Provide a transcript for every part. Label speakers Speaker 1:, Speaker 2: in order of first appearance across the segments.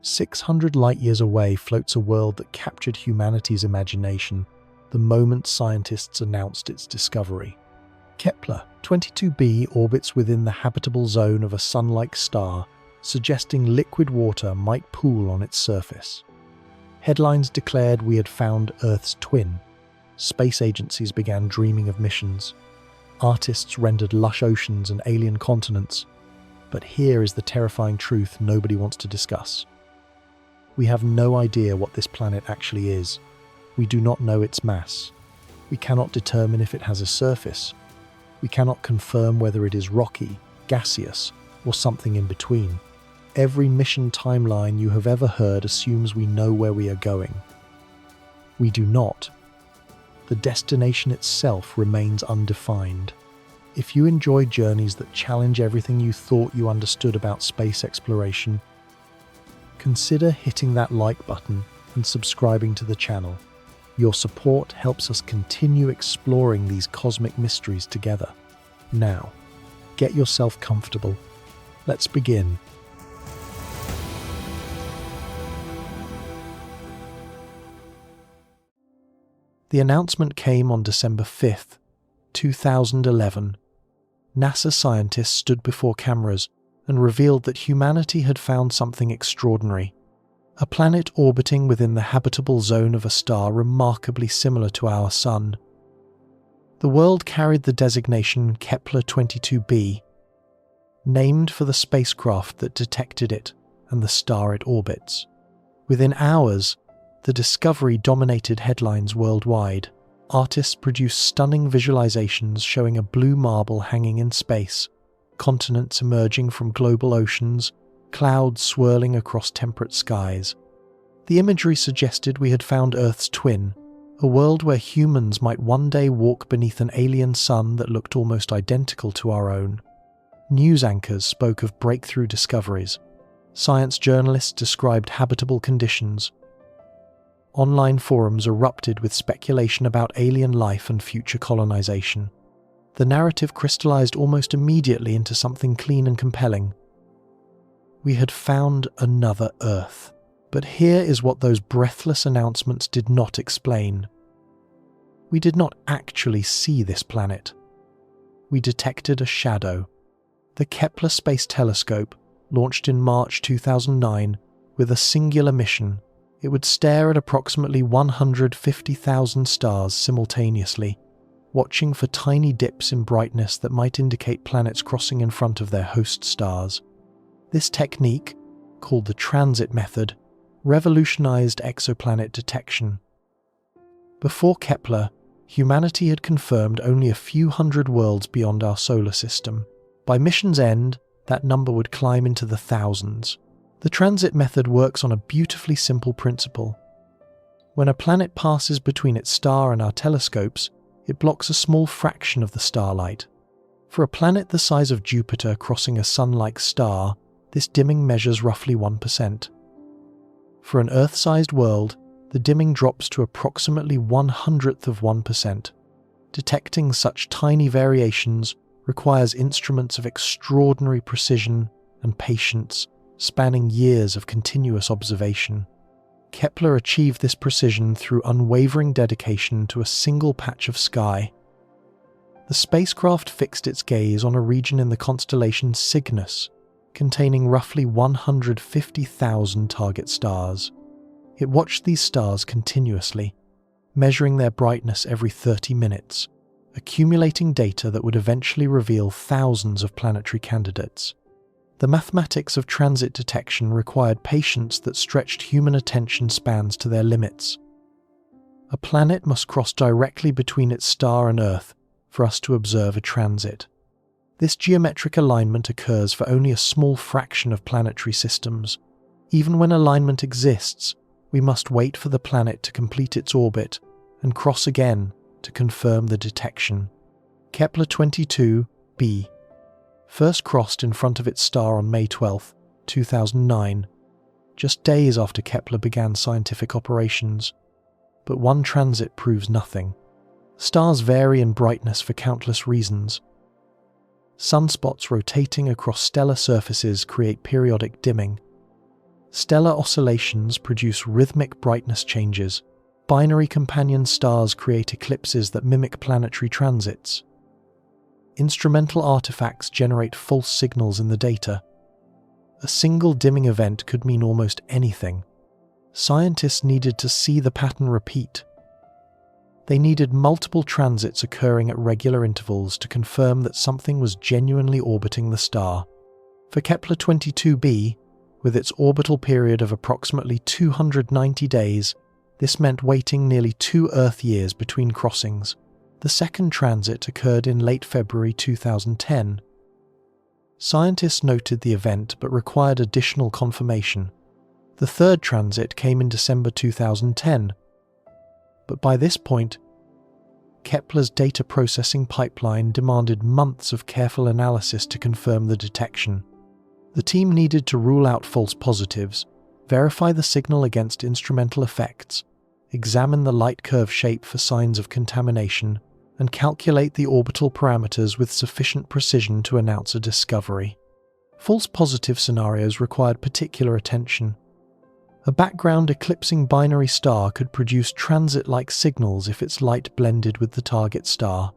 Speaker 1: 600 light-years away floats a world that captured humanity's imagination the moment scientists announced its discovery. Kepler 22b orbits within the habitable zone of a sun-like star, suggesting liquid water might pool on its surface. Headlines declared we had found Earth's twin. Space agencies began dreaming of missions. Artists rendered lush oceans and alien continents. But here is the terrifying truth nobody wants to discuss. We have no idea what this planet actually is. We do not know its mass. We cannot determine if it has a surface. We cannot confirm whether it is rocky, gaseous, or something in between. Every mission timeline you have ever heard assumes we know where we are going. We do not. The destination itself remains undefined. If you enjoy journeys that challenge everything you thought you understood about space exploration, consider hitting that like button and subscribing to the channel. Your support helps us continue exploring these cosmic mysteries together. Now, get yourself comfortable. Let's begin. The announcement came on December 5th, 2011. NASA scientists stood before cameras and revealed that humanity had found something extraordinary. A planet orbiting within the habitable zone of a star remarkably similar to our Sun. The world carried the designation Kepler 22b, named for the spacecraft that detected it and the star it orbits. Within hours, the discovery dominated headlines worldwide. Artists produced stunning visualizations showing a blue marble hanging in space, continents emerging from global oceans, clouds swirling across temperate skies. The imagery suggested we had found Earth's twin, a world where humans might one day walk beneath an alien sun that looked almost identical to our own. News anchors spoke of breakthrough discoveries. Science journalists described habitable conditions. Online forums erupted with speculation about alien life and future colonization. The narrative crystallized almost immediately into something clean and compelling. We had found another Earth. But here is what those breathless announcements did not explain. We did not actually see this planet. We detected a shadow. The Kepler Space Telescope, launched in March 2009 with a singular mission, it would stare at approximately 150,000 stars simultaneously, watching for tiny dips in brightness that might indicate planets crossing in front of their host stars. This technique, called the transit method, revolutionized exoplanet detection. Before Kepler, humanity had confirmed only a few hundred worlds beyond our solar system. By mission's end, that number would climb into the thousands. The transit method works on a beautifully simple principle. When a planet passes between its star and our telescopes, it blocks a small fraction of the starlight. For a planet the size of Jupiter crossing a sun-like star, this dimming measures roughly 1%. For an Earth-sized world, the dimming drops to approximately 1/100th of 1%. Detecting such tiny variations requires instruments of extraordinary precision and patience, spanning years of continuous observation. Kepler achieved this precision through unwavering dedication to a single patch of sky. The spacecraft fixed its gaze on a region in the constellation Cygnus, containing roughly 150,000 target stars. It watched these stars continuously, measuring their brightness every 30 minutes, accumulating data that would eventually reveal thousands of planetary candidates. The mathematics of transit detection required patience that stretched human attention spans to their limits. A planet must cross directly between its star and Earth for us to observe a transit. This geometric alignment occurs for only a small fraction of planetary systems. Even when alignment exists, we must wait for the planet to complete its orbit and cross again to confirm the detection. Kepler 22b first crossed in front of its star on May 12, 2009, just days after Kepler began scientific operations. But one transit proves nothing. Stars vary in brightness for countless reasons. Sunspots rotating across stellar surfaces create periodic dimming. Stellar oscillations produce rhythmic brightness changes. Binary companion stars create eclipses that mimic planetary transits. Instrumental artifacts generate false signals in the data. A single dimming event could mean almost anything. Scientists needed to see the pattern repeat. They needed multiple transits occurring at regular intervals to confirm that something was genuinely orbiting the star. For Kepler 22b, with its orbital period of approximately 290 days, this meant waiting nearly 2 Earth years between crossings. The second transit occurred in late February 2010. Scientists noted the event but required additional confirmation. The third transit came in December 2010, but by this point, Kepler's data processing pipeline demanded months of careful analysis to confirm the detection. The team needed to rule out false positives, verify the signal against instrumental effects, examine the light curve shape for signs of contamination, and calculate the orbital parameters with sufficient precision to announce a discovery. False positive scenarios required particular attention. A background eclipsing binary star could produce transit-like signals if its light blended with the target star.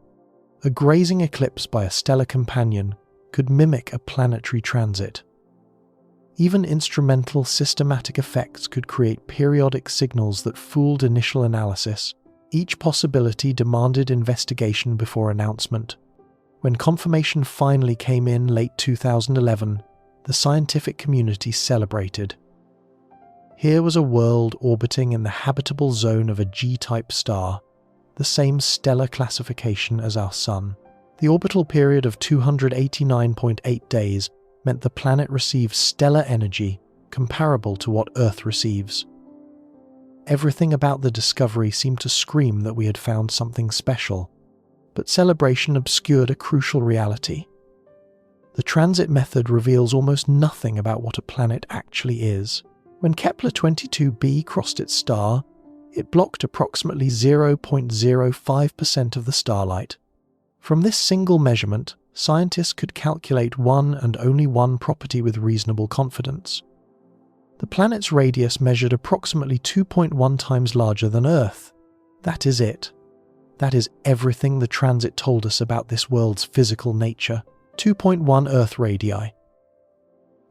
Speaker 1: A grazing eclipse by a stellar companion could mimic a planetary transit. Even instrumental systematic effects could create periodic signals that fooled initial analysis. Each possibility demanded investigation before announcement. When confirmation finally came in late 2011, the scientific community celebrated. Here was a world orbiting in the habitable zone of a G-type star, the same stellar classification as our Sun. The orbital period of 289.8 days meant the planet received stellar energy comparable to what Earth receives. Everything about the discovery seemed to scream that we had found something special, but celebration obscured a crucial reality. The transit method reveals almost nothing about what a planet actually is. When Kepler 22b crossed its star, it blocked approximately 0.05% of the starlight. From this single measurement, scientists could calculate one and only one property with reasonable confidence. The planet's radius measured approximately 2.1 times larger than Earth. That is it. That is everything the transit told us about this world's physical nature. 2.1 Earth radii. A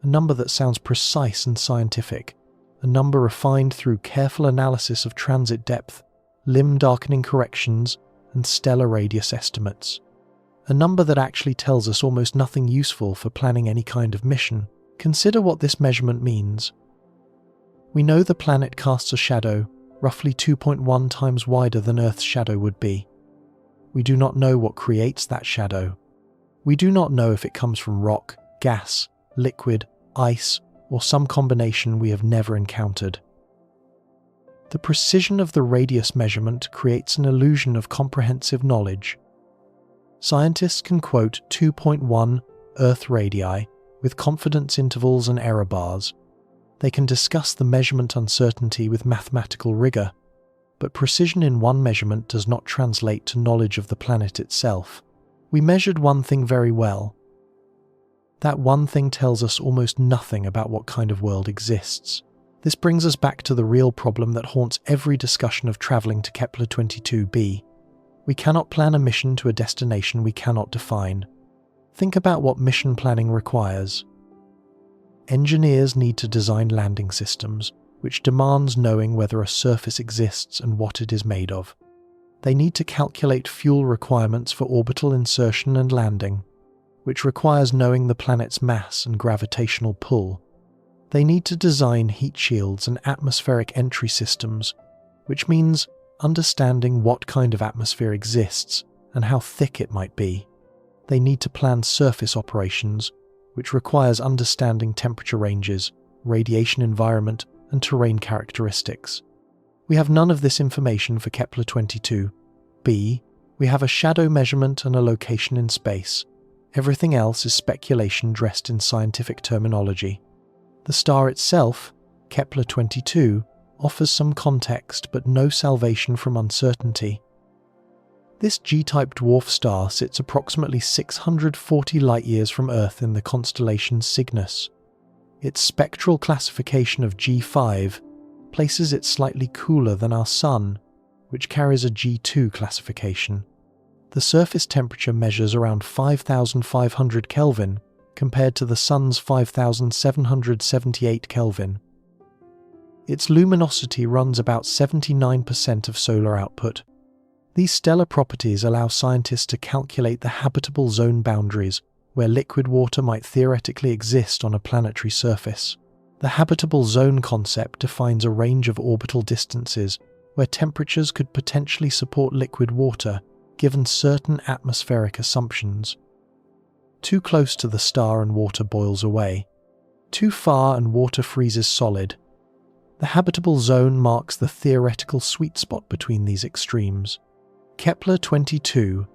Speaker 1: number that sounds precise and scientific. A number refined through careful analysis of transit depth, limb darkening corrections, and stellar radius estimates. A number that actually tells us almost nothing useful for planning any kind of mission. Consider what this measurement means. We know the planet casts a shadow roughly 2.1 times wider than Earth's shadow would be. We do not know what creates that shadow. We do not know if it comes from rock, gas, liquid, ice, or some combination we have never encountered. The precision of the radius measurement creates an illusion of comprehensive knowledge. Scientists can quote 2.1 Earth radii with confidence intervals and error bars. They can discuss the measurement uncertainty with mathematical rigor, but precision in one measurement does not translate to knowledge of the planet itself. We measured one thing very well. That one thing tells us almost nothing about what kind of world exists. This brings us back to the real problem that haunts every discussion of traveling to Kepler 22b. We cannot plan a mission to a destination we cannot define. Think about what mission planning requires. Engineers need to design landing systems, which demands knowing whether a surface exists and what it is made of. They need to calculate fuel requirements for orbital insertion and landing, which requires knowing the planet's mass and gravitational pull. They need to design heat shields and atmospheric entry systems, which means understanding what kind of atmosphere exists and how thick it might be. They need to plan surface operations, which requires understanding temperature ranges, radiation environment, and terrain characteristics. We have none of this information for Kepler 22b. We have a shadow measurement and a location in space. Everything else is speculation dressed in scientific terminology. The star itself, Kepler 22, offers some context but no salvation from uncertainty. This G-type dwarf star sits approximately 640 light-years from Earth in the constellation Cygnus. Its spectral classification of G5 places it slightly cooler than our Sun, which carries a G2 classification. The surface temperature measures around 5,500 Kelvin compared to the Sun's 5,778 Kelvin. Its luminosity runs about 79% of solar output. These stellar properties allow scientists to calculate the habitable zone boundaries where liquid water might theoretically exist on a planetary surface. The habitable zone concept defines a range of orbital distances where temperatures could potentially support liquid water given certain atmospheric assumptions. Too close to the star and water boils away. Too far and water freezes solid. The habitable zone marks the theoretical sweet spot between these extremes. Kepler 22b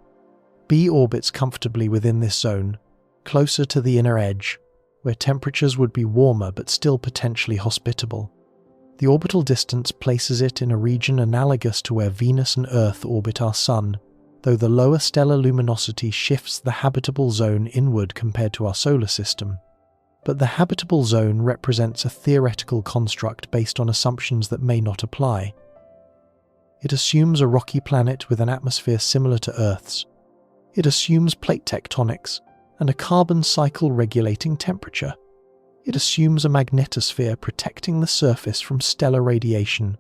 Speaker 1: orbits comfortably within this zone, closer to the inner edge, where temperatures would be warmer but still potentially hospitable. The orbital distance places it in a region analogous to where Venus and Earth orbit our Sun, though the lower stellar luminosity shifts the habitable zone inward compared to our solar system. But the habitable zone represents a theoretical construct based on assumptions that may not apply. It assumes a rocky planet with an atmosphere similar to Earth's. It assumes plate tectonics and a carbon cycle regulating temperature. It assumes a magnetosphere protecting the surface from stellar radiation.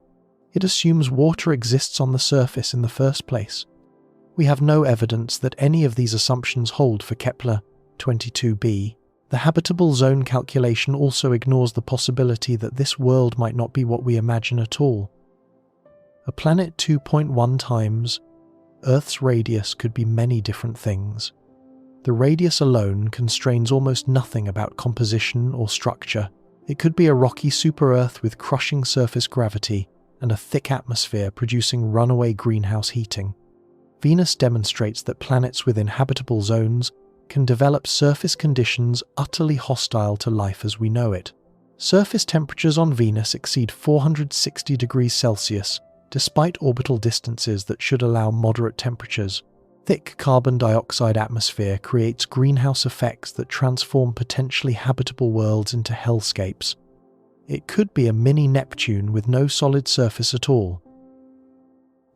Speaker 1: It assumes water exists on the surface in the first place. We have no evidence that any of these assumptions hold for Kepler 22b. The habitable zone calculation also ignores the possibility that this world might not be what we imagine at all. A planet 2.1 times Earth's radius could be many different things. The radius alone constrains almost nothing about composition or structure. It could be a rocky super-Earth with crushing surface gravity and a thick atmosphere producing runaway greenhouse heating. Venus demonstrates that planets within habitable zones can develop surface conditions utterly hostile to life as we know it. Surface temperatures on Venus exceed 460 degrees Celsius, despite orbital distances that should allow moderate temperatures. Thick carbon dioxide atmosphere creates greenhouse effects that transform potentially habitable worlds into hellscapes. It could be a mini Neptune with no solid surface at all.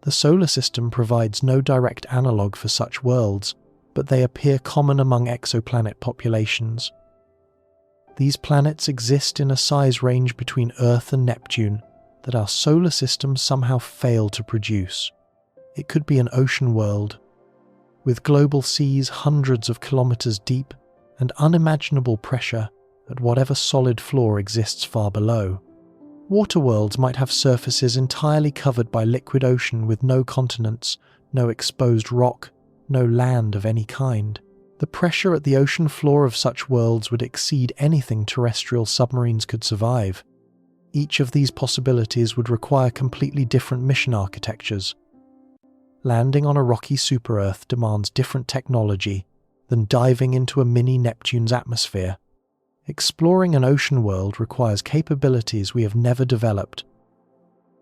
Speaker 1: The solar system provides no direct analogue for such worlds, but they appear common among exoplanet populations. These planets exist in a size range between Earth and Neptune that our solar system somehow failed to produce. It could be an ocean world, with global seas hundreds of kilometers deep and unimaginable pressure at whatever solid floor exists far below. Water worlds might have surfaces entirely covered by liquid ocean with no continents, no exposed rock, no land of any kind. The pressure at the ocean floor of such worlds would exceed anything terrestrial submarines could survive. Each of these possibilities would require completely different mission architectures. Landing on a rocky super-Earth demands different technology than diving into a mini Neptune's atmosphere. Exploring an ocean world requires capabilities we have never developed.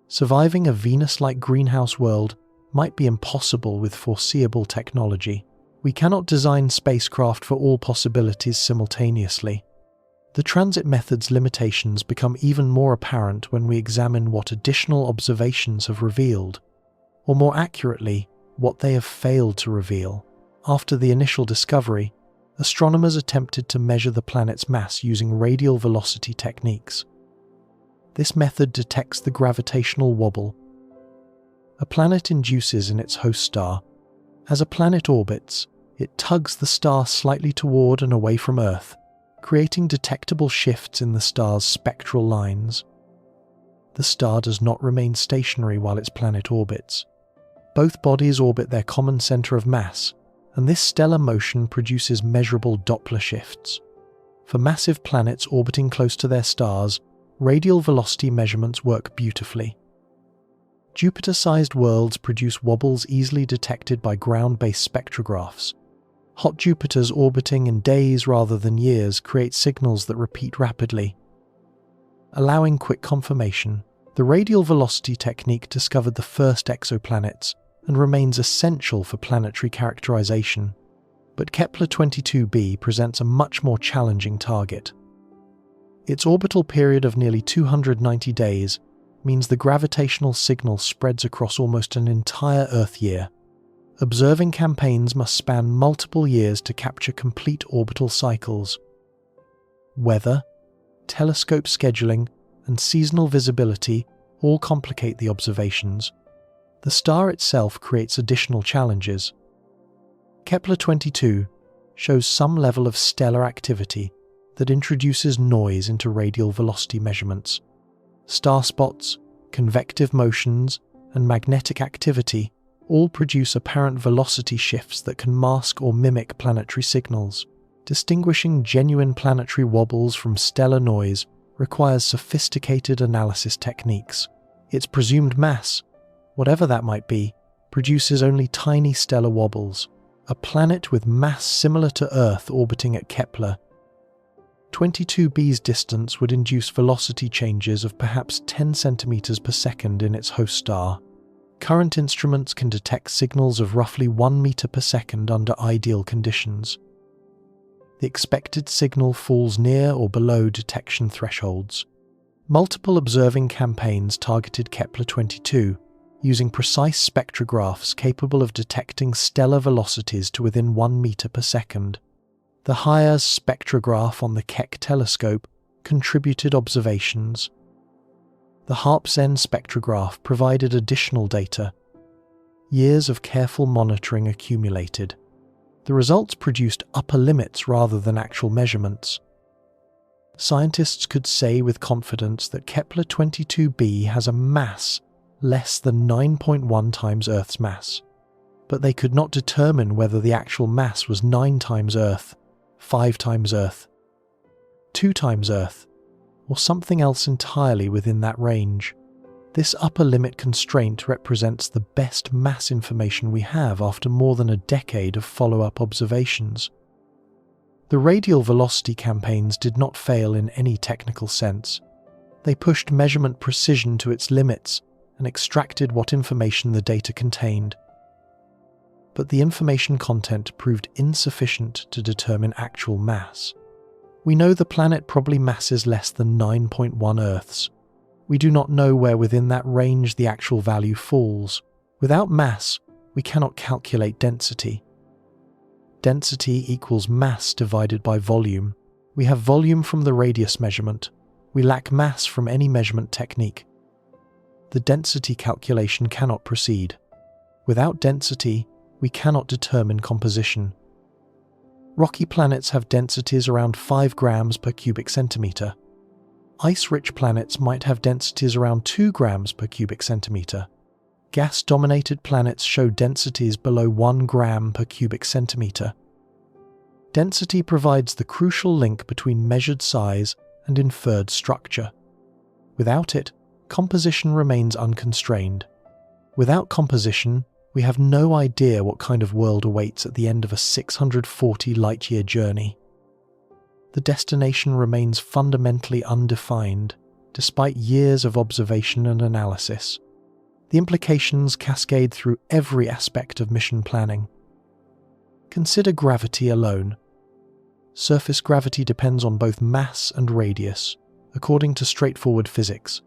Speaker 1: Surviving a Venus-like greenhouse world might be impossible with foreseeable technology. We cannot design spacecraft for all possibilities simultaneously. The transit method's limitations become even more apparent when we examine what additional observations have revealed, or more accurately, what they have failed to reveal. After the initial discovery, astronomers attempted to measure the planet's mass using radial velocity techniques. This method detects the gravitational wobble a planet induces in its host star. As a planet orbits, it tugs the star slightly toward and away from Earth, creating detectable shifts in the star's spectral lines. The star does not remain stationary while its planet orbits. Both bodies orbit their common center of mass, and this stellar motion produces measurable Doppler shifts. For massive planets orbiting close to their stars, radial velocity measurements work beautifully. Jupiter-sized worlds produce wobbles easily detected by ground-based spectrographs. Hot Jupiters orbiting in days rather than years create signals that repeat rapidly. Allowing quick confirmation, the radial velocity technique discovered the first exoplanets and remains essential for planetary characterization. But Kepler 22b presents a much more challenging target. Its orbital period of nearly 290 days means the gravitational signal spreads across almost an entire Earth year. Observing campaigns must span multiple years to capture complete orbital cycles. Weather, telescope scheduling, and seasonal visibility all complicate the observations. The star itself creates additional challenges. Kepler 22 shows some level of stellar activity that introduces noise into radial velocity measurements. Star spots, convective motions, and magnetic activity all produce apparent velocity shifts that can mask or mimic planetary signals. Distinguishing genuine planetary wobbles from stellar noise requires sophisticated analysis techniques. Its presumed mass, whatever that might be, produces only tiny stellar wobbles. A planet with mass similar to Earth orbiting at Kepler 22b's distance would induce velocity changes of perhaps 10 centimeters per second in its host star. Current instruments can detect signals of roughly 1 meter per second under ideal conditions. The expected signal falls near or below detection thresholds. Multiple observing campaigns targeted Kepler 22, using precise spectrographs capable of detecting stellar velocities to within 1 meter per second. The higher spectrograph on the Keck telescope contributed observations. The Harpsen spectrograph provided additional data. Years of careful monitoring accumulated. The results produced upper limits rather than actual measurements. Scientists could say with confidence that Kepler 22b has a mass less than 9.1 times Earth's mass, but they could not determine whether the actual mass was 9 times Earth, 5 times Earth, 2 times Earth, or something else entirely within that range. This upper limit constraint represents the best mass information we have after more than a decade of follow-up observations. The radial velocity campaigns did not fail in any technical sense. They pushed measurement precision to its limits and extracted what information the data contained. But the information content proved insufficient to determine actual mass. We know the planet probably masses less than 9.1 Earths. We do not know where within that range the actual value falls. Without mass, we cannot calculate density. Density equals mass divided by volume. We have volume from the radius measurement. We lack mass from any measurement technique. The density calculation cannot proceed. Without density, we cannot determine composition. Rocky planets have densities around 5 grams per cubic centimeter. Ice-rich planets might have densities around 2 grams per cubic centimeter. Gas-dominated planets show densities below 1 gram per cubic centimeter. Density provides the crucial link between measured size and inferred structure. Without it, composition remains unconstrained. Without composition, we have no idea what kind of world awaits at the end of a 640 light-year journey. The destination remains fundamentally undefined, despite years of observation and analysis. The implications cascade through every aspect of mission planning. Consider gravity alone. Surface gravity depends on both mass and radius, according to straightforward physics.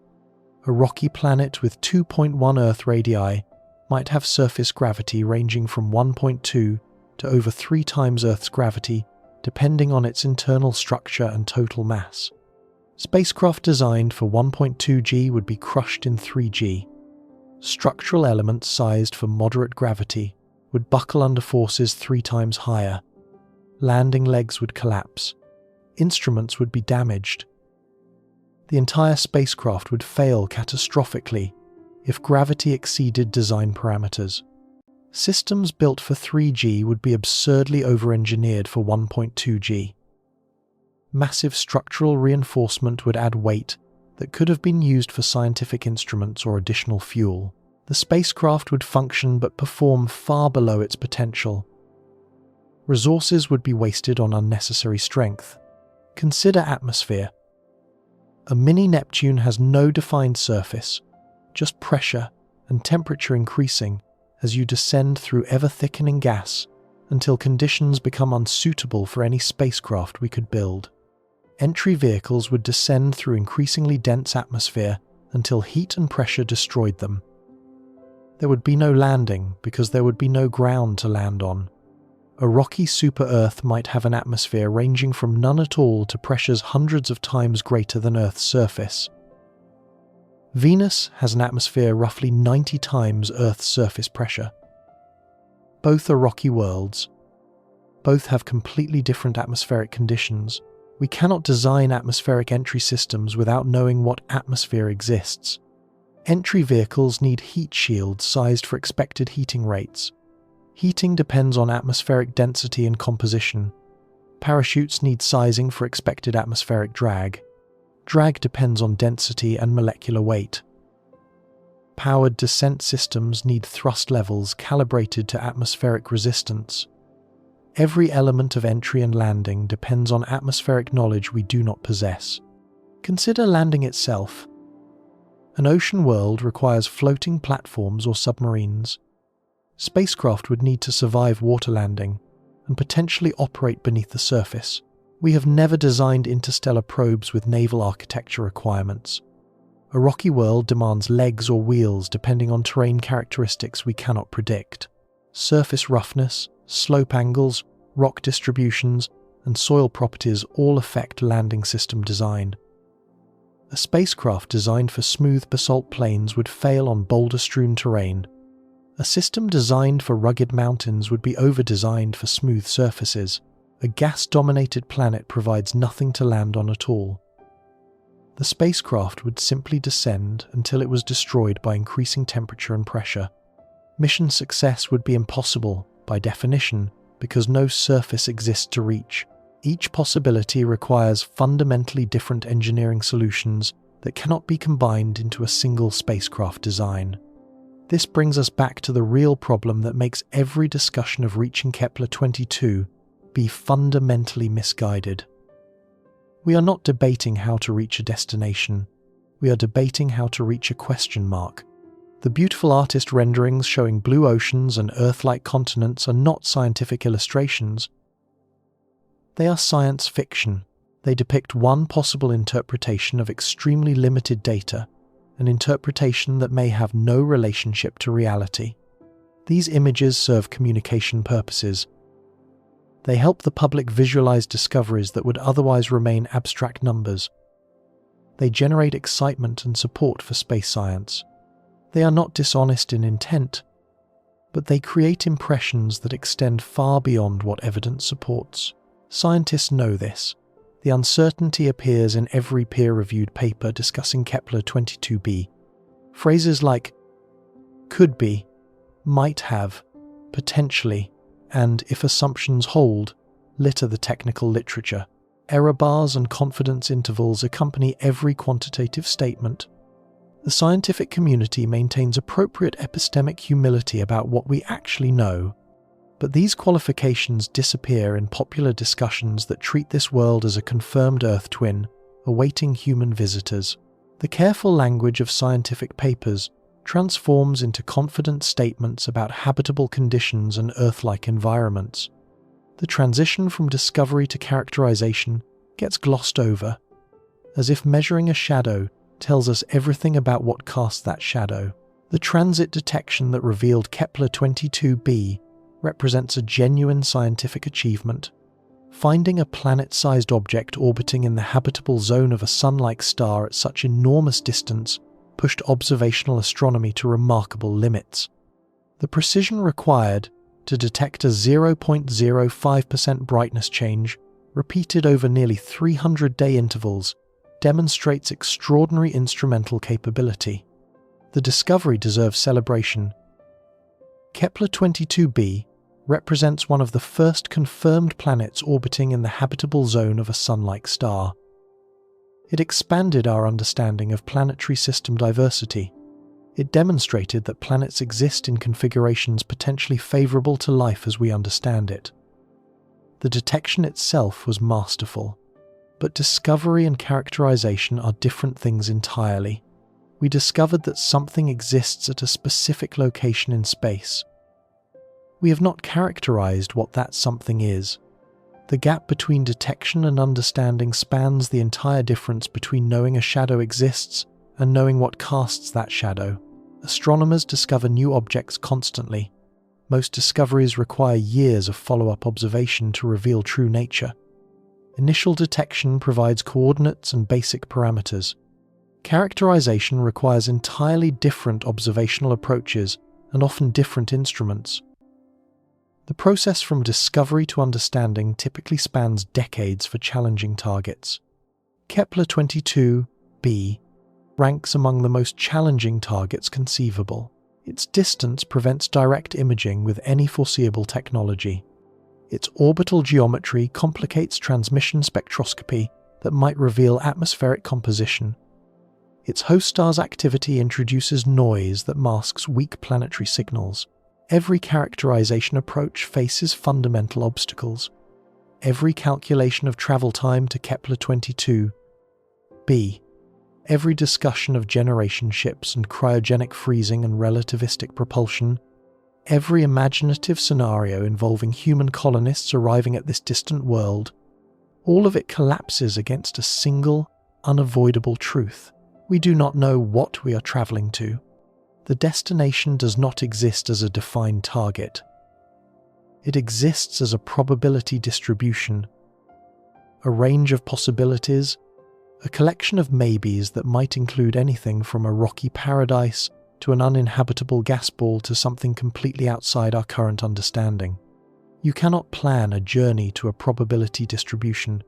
Speaker 1: A rocky planet with 2.1 Earth radii might have surface gravity ranging from 1.2 to over 3 times Earth's gravity, depending on its internal structure and total mass. Spacecraft designed for 1.2 g would be crushed in 3 g. Structural elements sized for moderate gravity would buckle under forces 3 times higher. Landing legs would collapse. Instruments would be damaged. The entire spacecraft would fail catastrophically if gravity exceeded design parameters. Systems built for 3G would be absurdly over-engineered for 1.2 g. Massive structural reinforcement would add weight that could have been used for scientific instruments or additional fuel. The spacecraft would function but perform far below its potential. Resources would be wasted on unnecessary strength. Consider atmosphere. A mini-Neptune has no defined surface, just pressure and temperature increasing as you descend through ever-thickening gas until conditions become unsuitable for any spacecraft we could build. Entry vehicles would descend through increasingly dense atmosphere until heat and pressure destroyed them. There would be no landing because there would be no ground to land on. A rocky super-Earth might have an atmosphere ranging from none at all to pressures hundreds of times greater than Earth's surface. Venus has an atmosphere roughly 90 times Earth's surface pressure. Both are rocky worlds. Both have completely different atmospheric conditions. We cannot design atmospheric entry systems without knowing what atmosphere exists. Entry vehicles need heat shields sized for expected heating rates. Heating depends on atmospheric density and composition. Parachutes need sizing for expected atmospheric drag. Drag depends on density and molecular weight. Powered descent systems need thrust levels calibrated to atmospheric resistance. Every element of entry and landing depends on atmospheric knowledge we do not possess. Consider landing itself. An ocean world requires floating platforms or submarines. Spacecraft would need to survive water landing and potentially operate beneath the surface. We have never designed interstellar probes with naval architecture requirements. A rocky world demands legs or wheels depending on terrain characteristics we cannot predict. Surface roughness, slope angles, rock distributions, and soil properties all affect landing system design. A spacecraft designed for smooth basalt plains would fail on boulder-strewn terrain. A system designed for rugged mountains would be over-designed for smooth surfaces. A gas-dominated planet provides nothing to land on at all. The spacecraft would simply descend until it was destroyed by increasing temperature and pressure. Mission success would be impossible, by definition, because no surface exists to reach. Each possibility requires fundamentally different engineering solutions that cannot be combined into a single spacecraft design. This brings us back to the real problem that makes every discussion of reaching Kepler 22b fundamentally misguided. We are not debating how to reach a destination. We are debating how to reach a question mark. The beautiful artist renderings showing blue oceans and Earth-like continents are not scientific illustrations. They are science fiction. They depict one possible interpretation of extremely limited data, an interpretation that may have no relationship to reality. These images serve communication purposes. They help the public visualize discoveries that would otherwise remain abstract numbers. They generate excitement and support for space science. They are not dishonest in intent, but they create impressions that extend far beyond what evidence supports. Scientists know this. The uncertainty appears in every peer-reviewed paper discussing Kepler 22b. Phrases like could be, might have, potentially, and if assumptions hold, litter the technical literature. Error bars and confidence intervals accompany every quantitative statement. The scientific community maintains appropriate epistemic humility about what we actually know, but these qualifications disappear in popular discussions that treat this world as a confirmed Earth twin, awaiting human visitors. The careful language of scientific papers transforms into confident statements about habitable conditions and Earth-like environments. The transition from discovery to characterization gets glossed over, as if measuring a shadow tells us everything about what casts that shadow. The transit detection that revealed Kepler 22b represents a genuine scientific achievement. Finding a planet-sized object orbiting in the habitable zone of a sun-like star at such enormous distance pushed observational astronomy to remarkable limits. The precision required to detect a 0.05% brightness change, repeated over nearly 300-day intervals, demonstrates extraordinary instrumental capability. The discovery deserves celebration. Kepler 22b represents one of the first confirmed planets orbiting in the habitable zone of a sun-like star. It expanded our understanding of planetary system diversity. It demonstrated that planets exist in configurations potentially favorable to life as we understand it. The detection itself was masterful, but discovery and characterization are different things entirely. We discovered that something exists at a specific location in space. We have not characterized what that something is. The gap between detection and understanding spans the entire difference between knowing a shadow exists and knowing what casts that shadow. Astronomers discover new objects constantly. Most discoveries require years of follow-up observation to reveal true nature. Initial detection provides coordinates and basic parameters. Characterization requires entirely different observational approaches and often different instruments. The process from discovery to understanding typically spans decades for challenging targets. Kepler 22b ranks among the most challenging targets conceivable. Its distance prevents direct imaging with any foreseeable technology. Its orbital geometry complicates transmission spectroscopy that might reveal atmospheric composition. Its host star's activity introduces noise that masks weak planetary signals. Every characterization approach faces fundamental obstacles. Every calculation of travel time to Kepler 22b, every discussion of generation ships and cryogenic freezing and relativistic propulsion, every imaginative scenario involving human colonists arriving at this distant world, all of it collapses against a single, unavoidable truth. We do not know what we are traveling to. The destination does not exist as a defined target. It exists as a probability distribution, a range of possibilities, a collection of maybes that might include anything from a rocky paradise to an uninhabitable gas ball to something completely outside our current understanding. You cannot plan a journey to a probability distribution.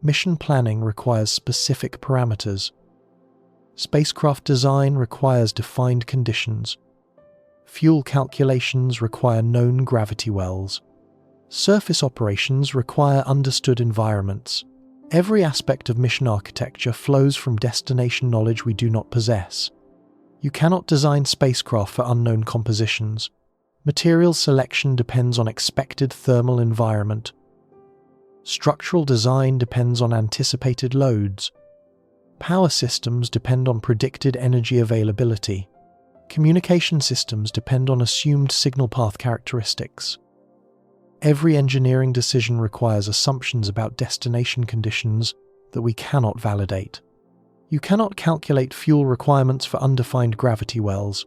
Speaker 1: Mission planning requires specific parameters. Spacecraft design requires defined conditions. Fuel calculations require known gravity wells. Surface operations require understood environments. Every aspect of mission architecture flows from destination knowledge we do not possess. You cannot design spacecraft for unknown compositions. Material selection depends on expected thermal environment. Structural design depends on anticipated loads. Power systems depend on predicted energy availability. Communication systems depend on assumed signal path characteristics. Every engineering decision requires assumptions about destination conditions that we cannot validate. You cannot calculate fuel requirements for undefined gravity wells.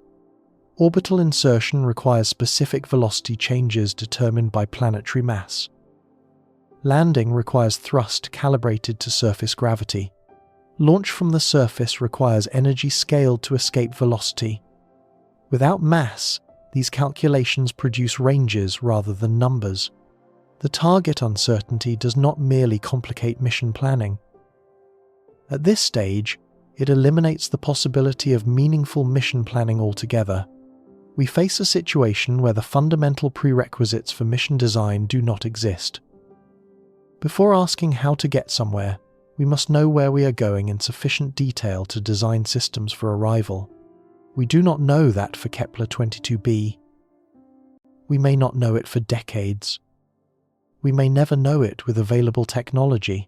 Speaker 1: Orbital insertion requires specific velocity changes determined by planetary mass. Landing requires thrust calibrated to surface gravity. Launch from the surface requires energy scaled to escape velocity. Without mass, these calculations produce ranges rather than numbers. The target uncertainty does not merely complicate mission planning. At this stage, it eliminates the possibility of meaningful mission planning altogether. We face a situation where the fundamental prerequisites for mission design do not exist. Before asking how to get somewhere, we must know where we are going in sufficient detail to design systems for arrival. We do not know that for Kepler 22b. We may not know it for decades. We may never know it with available technology.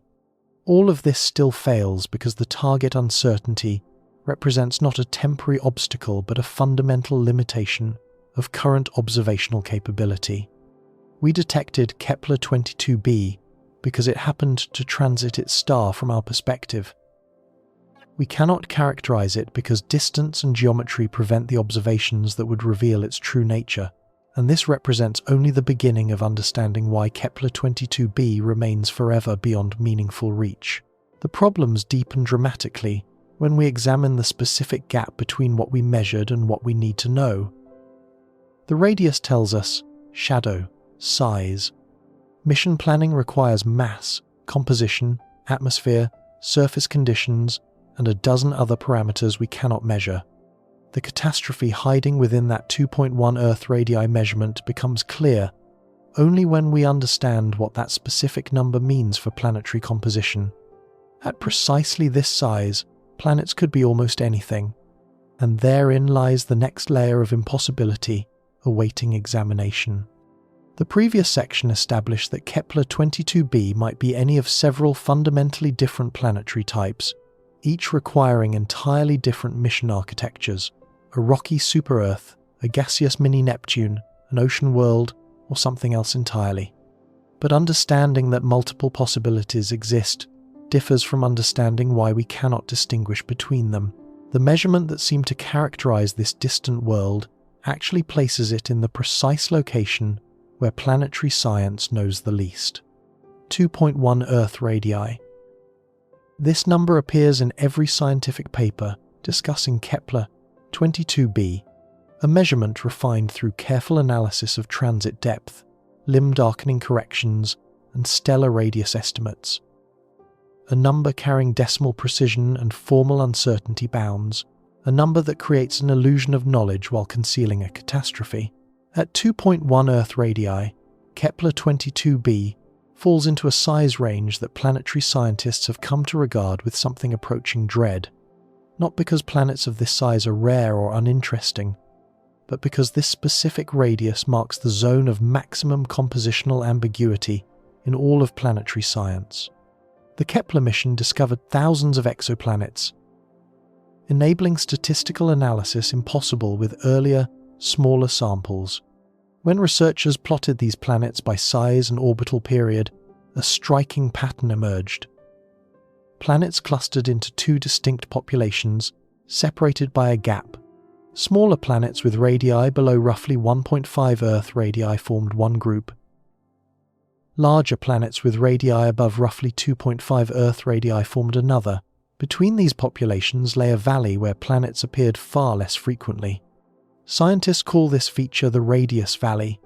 Speaker 1: All of this still fails because the target uncertainty represents not a temporary obstacle but a fundamental limitation of current observational capability. We detected Kepler 22b because it happened to transit its star from our perspective. We cannot characterize it because distance and geometry prevent the observations that would reveal its true nature, and this represents only the beginning of understanding why Kepler 22b remains forever beyond meaningful reach. The problems deepen dramatically when we examine the specific gap between what we measured and what we need to know. The radius tells us shadow, size. Mission planning requires mass, composition, atmosphere, surface conditions, and a dozen other parameters we cannot measure. The catastrophe hiding within that 2.1 Earth radii measurement becomes clear only when we understand what that specific number means for planetary composition. At precisely this size, planets could be almost anything, and therein lies the next layer of impossibility awaiting examination. The previous section established that Kepler 22b might be any of several fundamentally different planetary types, each requiring entirely different mission architectures: a rocky super-Earth, a gaseous mini-Neptune, an ocean world, or something else entirely. But understanding that multiple possibilities exist differs from understanding why we cannot distinguish between them. The measurement that seemed to characterize this distant world actually places it in the precise location where planetary science knows the least. 2.1 Earth radii. This number appears in every scientific paper discussing Kepler 22b, a measurement refined through careful analysis of transit depth, limb darkening corrections, and stellar radius estimates. A number carrying decimal precision and formal uncertainty bounds, a number that creates an illusion of knowledge while concealing a catastrophe. At 2.1 Earth radii, Kepler 22b falls into a size range that planetary scientists have come to regard with something approaching dread, not because planets of this size are rare or uninteresting, but because this specific radius marks the zone of maximum compositional ambiguity in all of planetary science. The Kepler mission discovered thousands of exoplanets, enabling statistical analysis impossible with earlier, smaller samples. When researchers plotted these planets by size and orbital period, a striking pattern emerged. Planets clustered into two distinct populations, separated by a gap. Smaller planets with radii below roughly 1.5 Earth radii formed one group. Larger planets with radii above roughly 2.5 Earth radii formed another. Between these populations lay a valley where planets appeared far less frequently. Scientists call this feature the Radius Valley,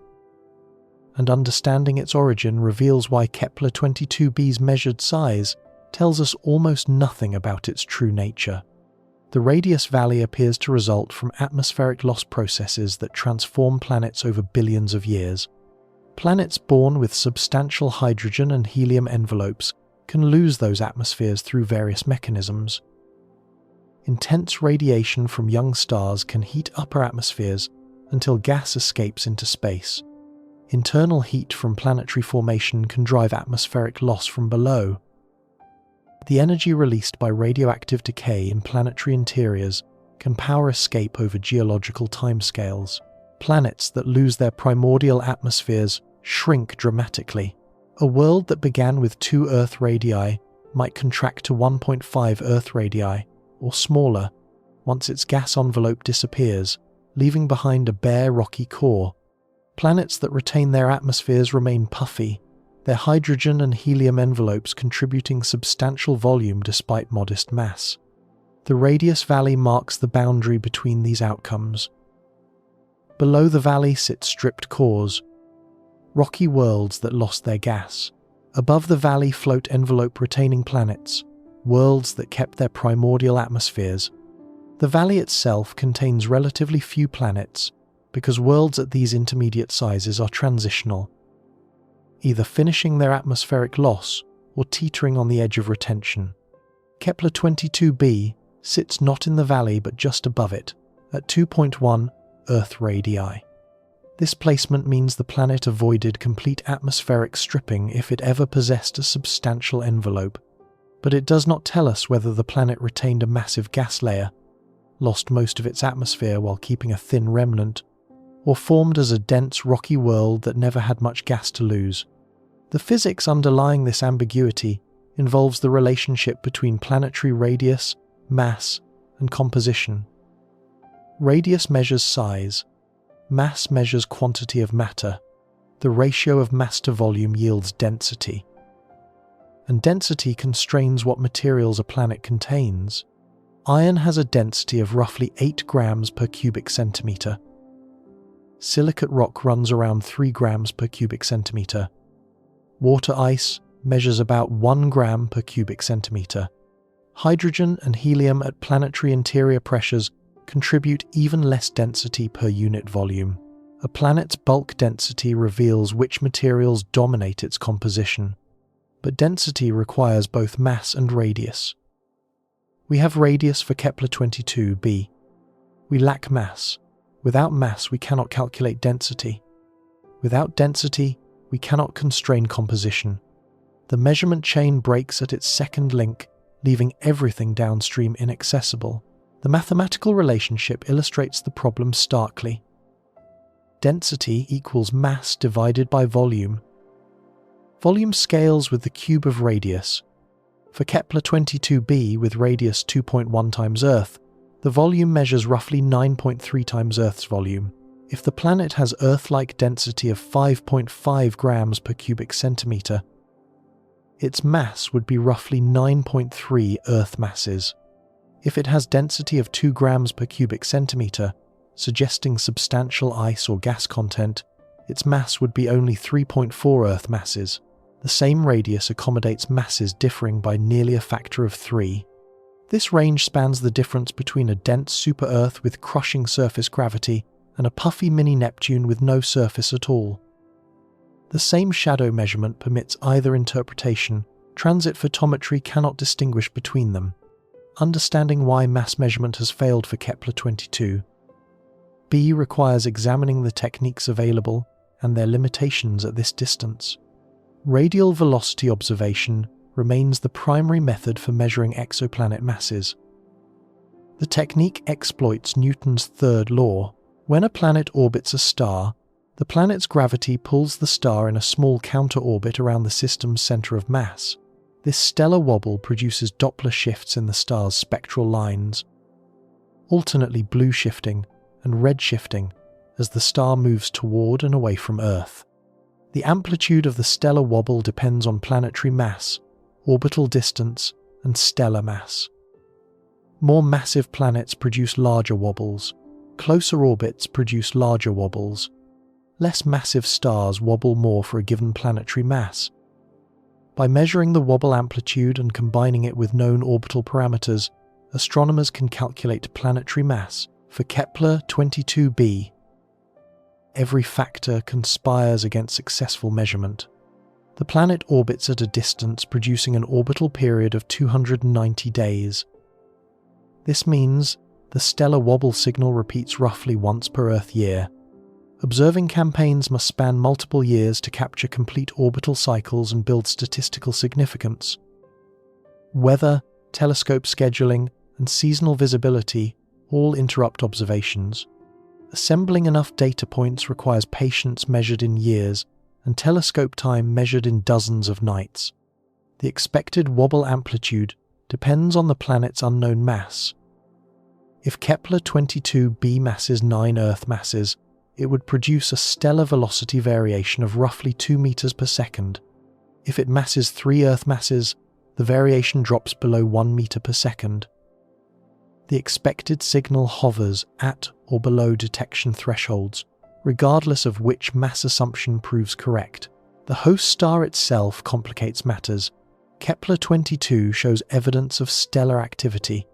Speaker 1: and understanding its origin reveals why Kepler 22b's measured size tells us almost nothing about its true nature. The Radius Valley appears to result from atmospheric loss processes that transform planets over billions of years. Planets born with substantial hydrogen and helium envelopes can lose those atmospheres through various mechanisms. Intense radiation from young stars can heat upper atmospheres until gas escapes into space. Internal heat from planetary formation can drive atmospheric loss from below. The energy released by radioactive decay in planetary interiors can power escape over geological timescales. Planets that lose their primordial atmospheres shrink dramatically. A world that began with 2 Earth radii might contract to 1.5 Earth radii, or smaller, once its gas envelope disappears, leaving behind a bare rocky core. Planets that retain their atmospheres remain puffy, their hydrogen and helium envelopes contributing substantial volume despite modest mass. The Radius Valley marks the boundary between these outcomes. Below the valley sit stripped cores, rocky worlds that lost their gas. Above the valley float envelope-retaining planets, worlds that kept their primordial atmospheres. The valley itself contains relatively few planets because worlds at these intermediate sizes are transitional, either finishing their atmospheric loss or teetering on the edge of retention. Kepler 22b sits not in the valley but just above it, at 2.1 Earth radii. This placement means the planet avoided complete atmospheric stripping if it ever possessed a substantial envelope, but it does not tell us whether the planet retained a massive gas layer, lost most of its atmosphere while keeping a thin remnant, or formed as a dense rocky world that never had much gas to lose. The physics underlying this ambiguity involves the relationship between planetary radius, mass, and composition. Radius measures size. Mass measures quantity of matter. The ratio of mass to volume yields density. And density constrains what materials a planet contains. Iron has a density of roughly 8 grams per cubic centimetre. Silicate rock runs around 3 grams per cubic centimetre. Water ice measures about 1 gram per cubic centimetre. Hydrogen and helium at planetary interior pressures contribute even less density per unit volume. A planet's bulk density reveals which materials dominate its composition, but density requires both mass and radius. We have radius for Kepler 22b. We lack mass. Without mass, we cannot calculate density. Without density, we cannot constrain composition. The measurement chain breaks at its second link, leaving everything downstream inaccessible. The mathematical relationship illustrates the problem starkly. Density equals mass divided by volume. Volume scales with the cube of radius. For Kepler 22b with radius 2.1 times Earth, the volume measures roughly 9.3 times Earth's volume. If the planet has Earth-like density of 5.5 grams per cubic centimeter, its mass would be roughly 9.3 Earth masses. If it has density of 2 grams per cubic centimeter, suggesting substantial ice or gas content, its mass would be only 3.4 Earth masses. The same radius accommodates masses differing by nearly a factor of 3. This range spans the difference between a dense super-Earth with crushing surface gravity and a puffy mini-Neptune with no surface at all. The same shadow measurement permits either interpretation. Transit photometry cannot distinguish between them. Understanding why mass measurement has failed for Kepler 22b requires examining the techniques available and their limitations at this distance. Radial velocity observation remains the primary method for measuring exoplanet masses. The technique exploits Newton's third law. When a planet orbits a star, the planet's gravity pulls the star in a small counter-orbit around the system's center of mass. This stellar wobble produces Doppler shifts in the star's spectral lines, alternately blue shifting and red shifting as the star moves toward and away from Earth. The amplitude of the stellar wobble depends on planetary mass, orbital distance, and stellar mass. More massive planets produce larger wobbles. Closer orbits produce larger wobbles. Less massive stars wobble more for a given planetary mass. By measuring the wobble amplitude and combining it with known orbital parameters, astronomers can calculate planetary mass. For Kepler 22b, every factor conspires against successful measurement. The planet orbits at a distance producing an orbital period of 290 days. This means the stellar wobble signal repeats roughly once per Earth year. Observing campaigns must span multiple years to capture complete orbital cycles and build statistical significance. Weather, telescope scheduling, and seasonal visibility all interrupt observations. Assembling enough data points requires patience measured in years and telescope time measured in dozens of nights. The expected wobble amplitude depends on the planet's unknown mass. If Kepler 22b masses 9 Earth masses, it would produce a stellar velocity variation of roughly 2 meters per second. If it masses 3 Earth masses, the variation drops below 1 meter per second. The expected signal hovers at or below detection thresholds, regardless of which mass assumption proves correct. The host star itself complicates matters. Kepler 22 shows evidence of stellar activity,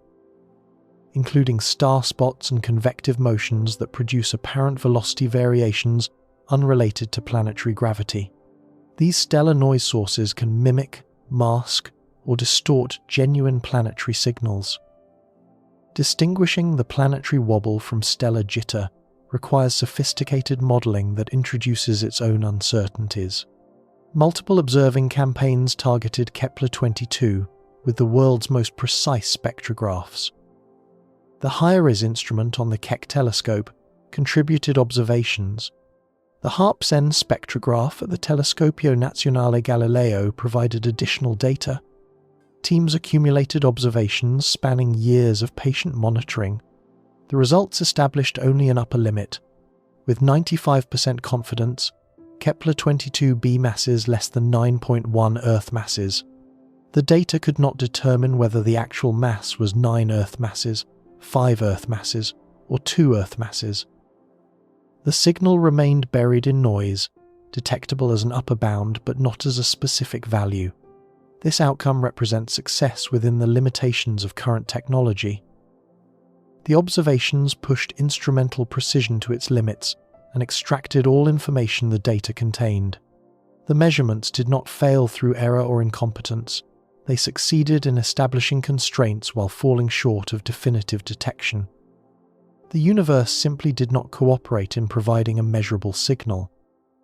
Speaker 1: including star spots and convective motions that produce apparent velocity variations unrelated to planetary gravity. These stellar noise sources can mimic, mask, or distort genuine planetary signals. Distinguishing the planetary wobble from stellar jitter requires sophisticated modeling that introduces its own uncertainties. Multiple observing campaigns targeted Kepler 22 with the world's most precise spectrographs. The HIRIS instrument on the Keck telescope contributed observations. The HARPS-N spectrograph at the Telescopio Nazionale Galileo provided additional data. Teams accumulated observations spanning years of patient monitoring. The results established only an upper limit. With 95% confidence, Kepler 22b masses less than 9.1 Earth masses. The data could not determine whether the actual mass was 9 Earth masses, 5 Earth masses, or 2 Earth masses. The signal remained buried in noise, detectable as an upper bound but not as a specific value. This outcome represents success within the limitations of current technology. The observations pushed instrumental precision to its limits and extracted all information the data contained. The measurements did not fail through error or incompetence. They succeeded in establishing constraints while falling short of definitive detection. The universe simply did not cooperate in providing a measurable signal.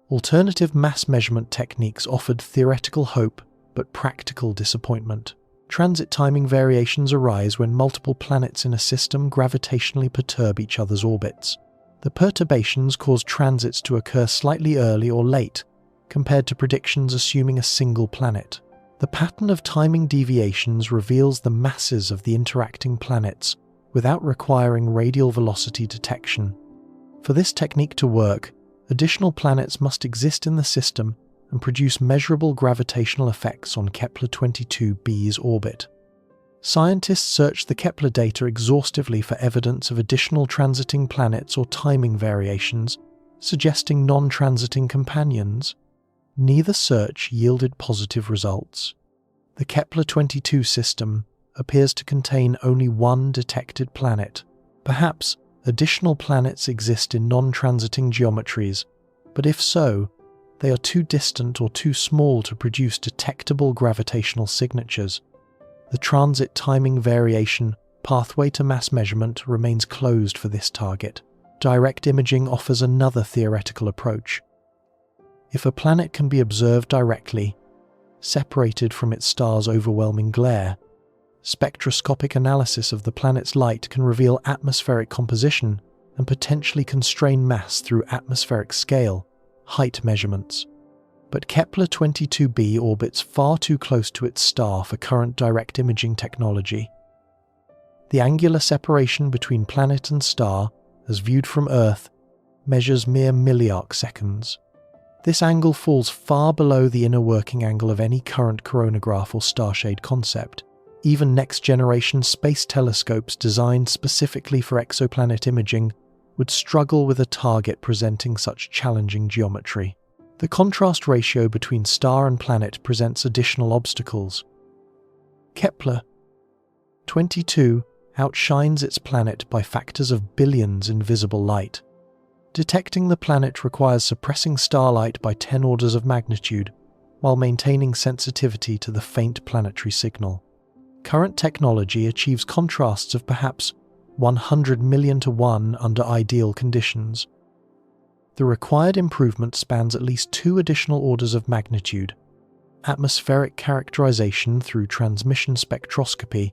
Speaker 1: Alternative mass measurement techniques offered theoretical hope but practical disappointment. Transit timing variations arise when multiple planets in a system gravitationally perturb each other's orbits. The perturbations cause transits to occur slightly early or late, compared to predictions assuming a single planet. The pattern of timing deviations reveals the masses of the interacting planets without requiring radial velocity detection. For this technique to work, additional planets must exist in the system and produce measurable gravitational effects on Kepler 22b's orbit. Scientists searched the Kepler data exhaustively for evidence of additional transiting planets or timing variations, suggesting non-transiting companions. Neither search yielded positive results. The Kepler 22 system appears to contain only one detected planet. Perhaps additional planets exist in non-transiting geometries, but if so, they are too distant or too small to produce detectable gravitational signatures. The transit timing variation pathway to mass measurement remains closed for this target. Direct imaging offers another theoretical approach. If a planet can be observed directly, separated from its star's overwhelming glare, spectroscopic analysis of the planet's light can reveal atmospheric composition and potentially constrain mass through atmospheric scale, height measurements. But Kepler 22b orbits far too close to its star for current direct imaging technology. The angular separation between planet and star, as viewed from Earth, measures mere milliarc seconds. This angle falls far below the inner working angle of any current coronagraph or starshade concept. Even next-generation space telescopes designed specifically for exoplanet imaging would struggle with a target presenting such challenging geometry. The contrast ratio between star and planet presents additional obstacles. Kepler 22 outshines its planet by factors of billions in visible light. Detecting the planet requires suppressing starlight by 10 orders of magnitude, while maintaining sensitivity to the faint planetary signal. Current technology achieves contrasts of perhaps 100 million to 1 under ideal conditions. The required improvement spans at least 2 additional orders of magnitude. Atmospheric characterization through transmission spectroscopy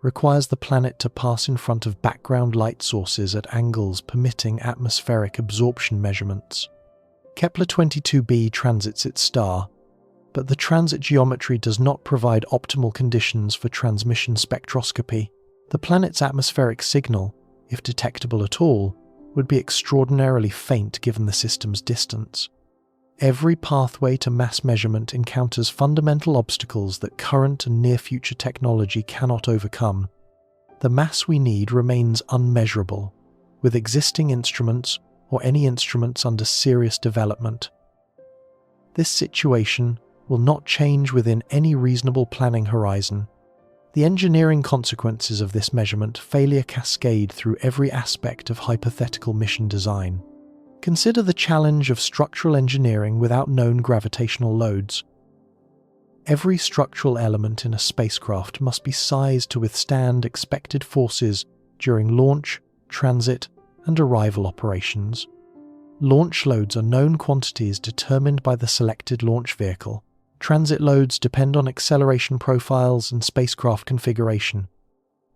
Speaker 1: requires the planet to pass in front of background light sources at angles permitting atmospheric absorption measurements. Kepler 22b transits its star, but the transit geometry does not provide optimal conditions for transmission spectroscopy. The planet's atmospheric signal, if detectable at all, would be extraordinarily faint given the system's distance. Every pathway to mass measurement encounters fundamental obstacles that current and near-future technology cannot overcome. The mass we need remains unmeasurable, with existing instruments or any instruments under serious development. This situation will not change within any reasonable planning horizon. The engineering consequences of this measurement failure cascade through every aspect of hypothetical mission design. Consider the challenge of structural engineering without known gravitational loads. Every structural element in a spacecraft must be sized to withstand expected forces during launch, transit, and arrival operations. Launch loads are known quantities determined by the selected launch vehicle. Transit loads depend on acceleration profiles and spacecraft configuration.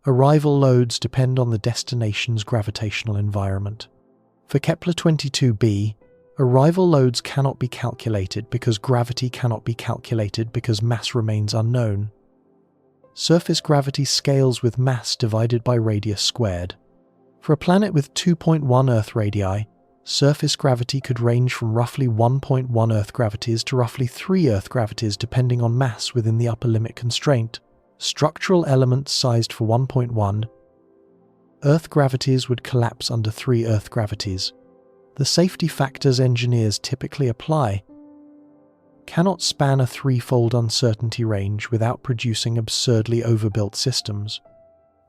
Speaker 1: Arrival loads depend on the destination's gravitational environment. For Kepler 22b, arrival loads cannot be calculated because gravity cannot be calculated because mass remains unknown. Surface gravity scales with mass divided by radius squared. For a planet with 2.1 Earth radii, surface gravity could range from roughly 1.1 Earth gravities to roughly 3 Earth gravities depending on mass within the upper limit constraint. Structural elements sized for 1.1 Earth gravities would collapse under 3 Earth gravities. The safety factors engineers typically apply cannot span a threefold uncertainty range without producing absurdly overbuilt systems.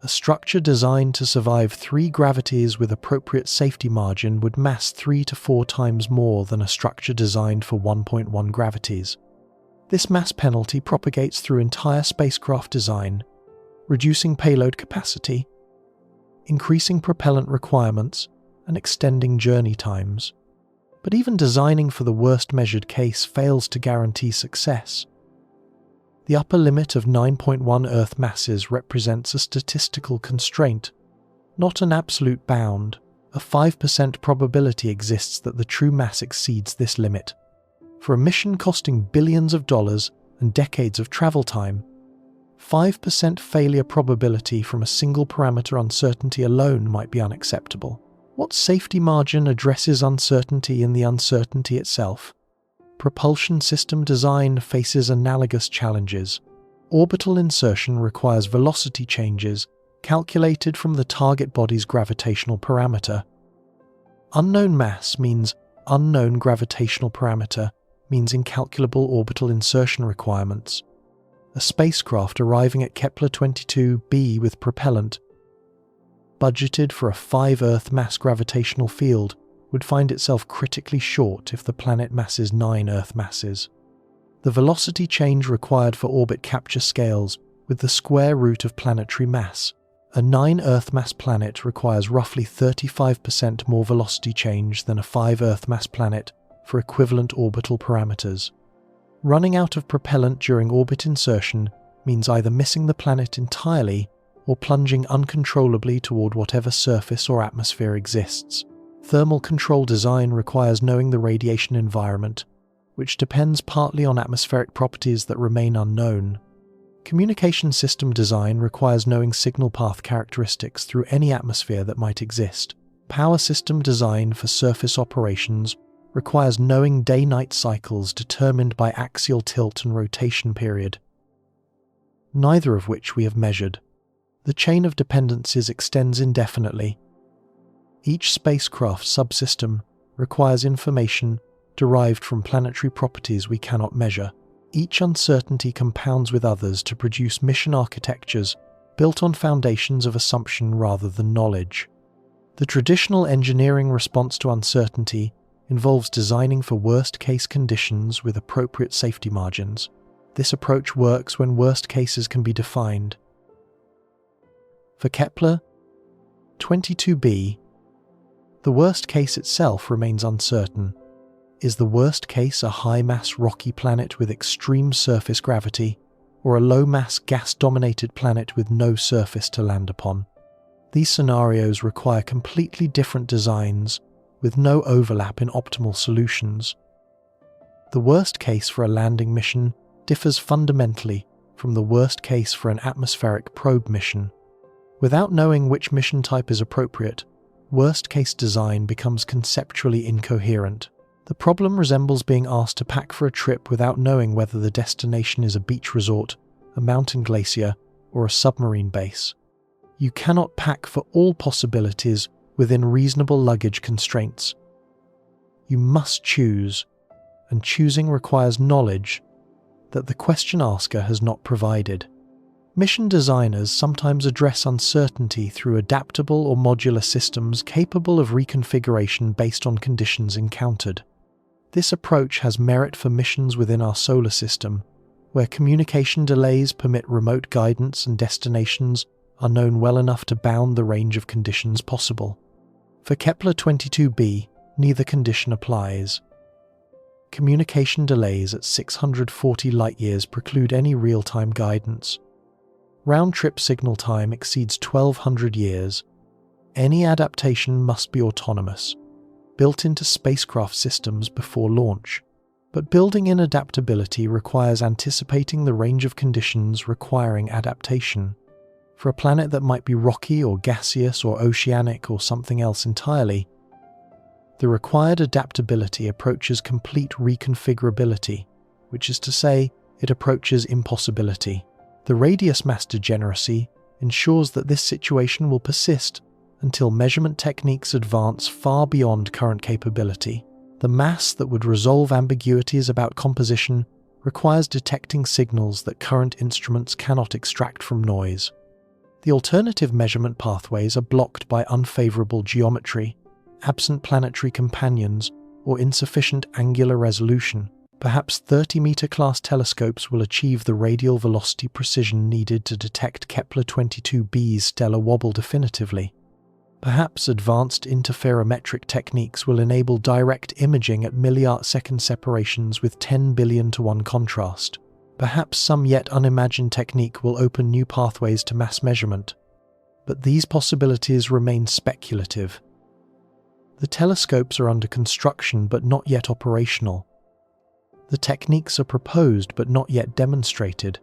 Speaker 1: A structure designed to survive 3 gravities with appropriate safety margin would mass 3 to 4 times more than a structure designed for 1.1 gravities. This mass penalty propagates through entire spacecraft design, reducing payload capacity, increasing propellant requirements, and extending journey times. But even designing for the worst measured case fails to guarantee success. The upper limit of 9.1 Earth masses represents a statistical constraint, not an absolute bound. A 5% probability exists that the true mass exceeds this limit. For a mission costing billions of dollars and decades of travel time, 5% failure probability from a single parameter uncertainty alone might be unacceptable. What safety margin addresses uncertainty in the uncertainty itself? Propulsion system design faces analogous challenges. Orbital insertion requires velocity changes calculated from the target body's gravitational parameter. Unknown mass means unknown gravitational parameter means incalculable orbital insertion requirements. A spacecraft arriving at Kepler 22b with propellant, budgeted for a 5 Earth mass gravitational field, would find itself critically short if the planet masses 9 Earth masses. The velocity change required for orbit capture scales with the square root of planetary mass. A 9 Earth mass planet requires roughly 35% more velocity change than a 5 Earth mass planet for equivalent orbital parameters. Running out of propellant during orbit insertion means either missing the planet entirely or plunging uncontrollably toward whatever surface or atmosphere exists. Thermal control design requires knowing the radiation environment, which depends partly on atmospheric properties that remain unknown. Communication system design requires knowing signal path characteristics through any atmosphere that might exist. Power system design for surface operations requires knowing day-night cycles determined by axial tilt and rotation period, neither of which we have measured. The chain of dependencies extends indefinitely. Each spacecraft subsystem requires information derived from planetary properties we cannot measure. Each uncertainty compounds with others to produce mission architectures built on foundations of assumption rather than knowledge. The traditional engineering response to uncertainty involves designing for worst-case conditions with appropriate safety margins. This approach works when worst cases can be defined. For Kepler 22b, the worst case itself remains uncertain. Is the worst case a high-mass rocky planet with extreme surface gravity, or a low-mass gas-dominated planet with no surface to land upon? These scenarios require completely different designs, with no overlap in optimal solutions. The worst case for a landing mission differs fundamentally from the worst case for an atmospheric probe mission. Without knowing which mission type is appropriate, worst-case design becomes conceptually incoherent. The problem resembles being asked to pack for a trip without knowing whether the destination is a beach resort, a mountain glacier, or a submarine base. You cannot pack for all possibilities within reasonable luggage constraints. You must choose, and choosing requires knowledge that the question asker has not provided. Mission designers sometimes address uncertainty through adaptable or modular systems capable of reconfiguration based on conditions encountered. This approach has merit for missions within our solar system, where communication delays permit remote guidance and destinations are known well enough to bound the range of conditions possible. For Kepler 22b, neither condition applies. Communication delays at 640 light-years preclude any real-time guidance. Round-trip signal time exceeds 1200 years. Any adaptation must be autonomous, built into spacecraft systems before launch. But building in adaptability requires anticipating the range of conditions requiring adaptation. For a planet that might be rocky or gaseous or oceanic or something else entirely, the required adaptability approaches complete reconfigurability, which is to say, it approaches impossibility. The radius mass degeneracy ensures that this situation will persist until measurement techniques advance far beyond current capability. The mass that would resolve ambiguities about composition requires detecting signals that current instruments cannot extract from noise. The alternative measurement pathways are blocked by unfavorable geometry, absent planetary companions, or insufficient angular resolution. Perhaps 30-meter class telescopes will achieve the radial velocity precision needed to detect Kepler 22b's stellar wobble definitively. Perhaps advanced interferometric techniques will enable direct imaging at milliardsecond separations with 10 billion to 1 contrast. Perhaps some yet unimagined technique will open new pathways to mass measurement. But these possibilities remain speculative. The telescopes are under construction but not yet operational. The techniques are proposed but not yet demonstrated.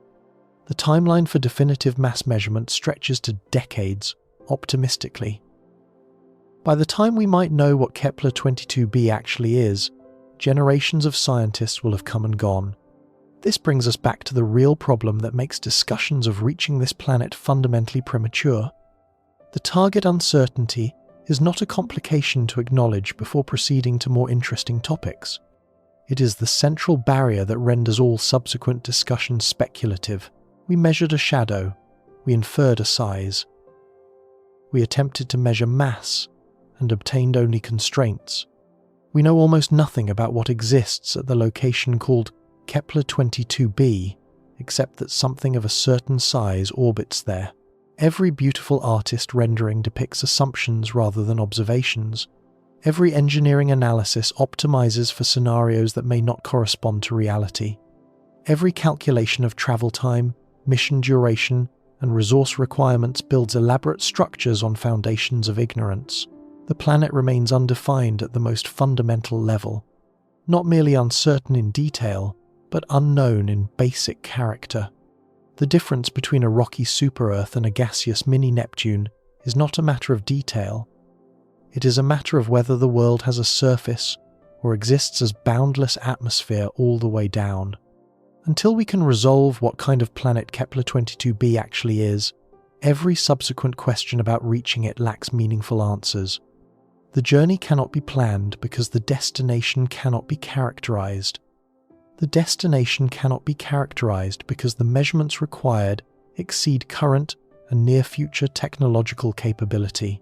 Speaker 1: The timeline for definitive mass measurement stretches to decades, optimistically. By the time we might know what Kepler 22b actually is, generations of scientists will have come and gone. This brings us back to the real problem that makes discussions of reaching this planet fundamentally premature. The target uncertainty is not a complication to acknowledge before proceeding to more interesting topics. It is the central barrier that renders all subsequent discussions speculative. We measured a shadow. We inferred a size. We attempted to measure mass and obtained only constraints. We know almost nothing about what exists at the location called Kepler 22b, except that something of a certain size orbits there. Every beautiful artist rendering depicts assumptions rather than observations. Every engineering analysis optimizes for scenarios that may not correspond to reality. Every calculation of travel time, mission duration, and resource requirements builds elaborate structures on foundations of ignorance. The planet remains undefined at the most fundamental level, not merely uncertain in detail, but unknown in basic character. The difference between a rocky super-Earth and a gaseous mini-Neptune is not a matter of detail. It is a matter of whether the world has a surface or exists as boundless atmosphere all the way down. Until we can resolve what kind of planet Kepler 22b actually is, every subsequent question about reaching it lacks meaningful answers. The journey cannot be planned because the destination cannot be characterized. The destination cannot be characterized because the measurements required exceed current and near-future technological capability.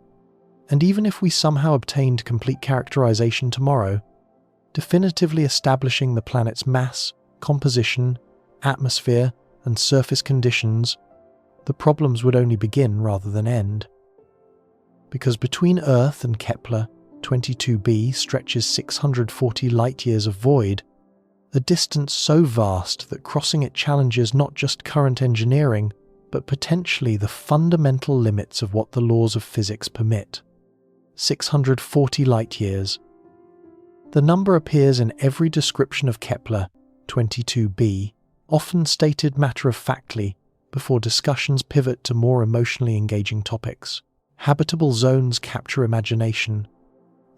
Speaker 1: And even if we somehow obtained complete characterization tomorrow, definitively establishing the planet's mass, composition, atmosphere, and surface conditions, the problems would only begin rather than end. Because between Earth and Kepler 22b stretches 640 light-years of void, a distance so vast that crossing it challenges not just current engineering, but potentially the fundamental limits of what the laws of physics permit. 640 light-years. The number appears in every description of Kepler 22b, often stated matter-of-factly, before discussions pivot to more emotionally engaging topics. Habitable zones capture imagination.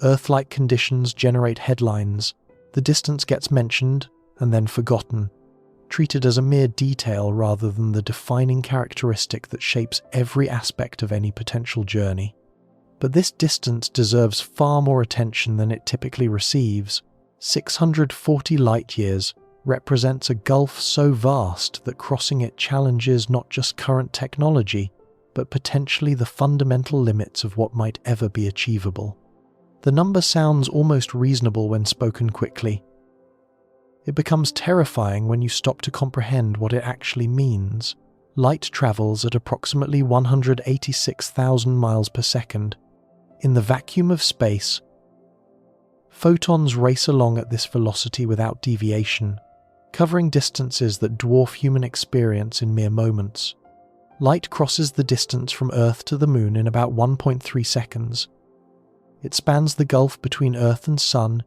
Speaker 1: Earth-like conditions generate headlines. The distance gets mentioned and then forgotten, treated as a mere detail rather than the defining characteristic that shapes every aspect of any potential journey. But this distance deserves far more attention than it typically receives. 640 light-years represents a gulf so vast that crossing it challenges not just current technology, but potentially the fundamental limits of what might ever be achievable. The number sounds almost reasonable when spoken quickly. It becomes terrifying when you stop to comprehend what it actually means. Light travels at approximately 186,000 miles per second. In the vacuum of space, photons race along at this velocity without deviation, covering distances that dwarf human experience in mere moments. Light crosses the distance from Earth to the Moon in about 1.3 seconds. It spans the gulf between Earth and Sun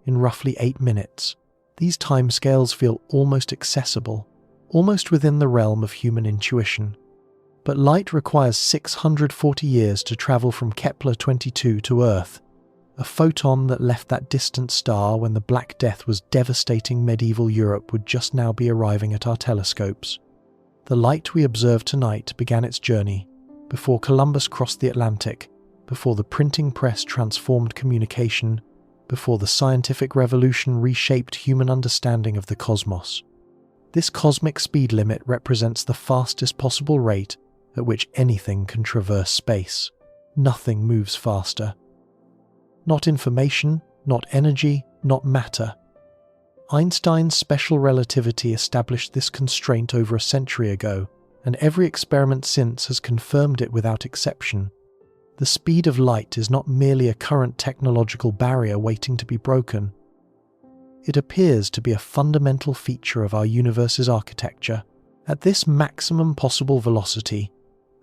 Speaker 1: in roughly 8 minutes. These timescales feel almost accessible, almost within the realm of human intuition. But light requires 640 years to travel from Kepler 22 to Earth, a photon that left that distant star when the Black Death was devastating medieval Europe would just now be arriving at our telescopes. The light we observe tonight began its journey before Columbus crossed the Atlantic, before the printing press transformed communication, before the scientific revolution reshaped human understanding of the cosmos. This cosmic speed limit represents the fastest possible rate at which anything can traverse space. Nothing moves faster. Not information, not energy, not matter. Einstein's special relativity established this constraint over a century ago, and every experiment since has confirmed it without exception. The speed of light is not merely a current technological barrier waiting to be broken. It appears to be a fundamental feature of our universe's architecture. At this maximum possible velocity,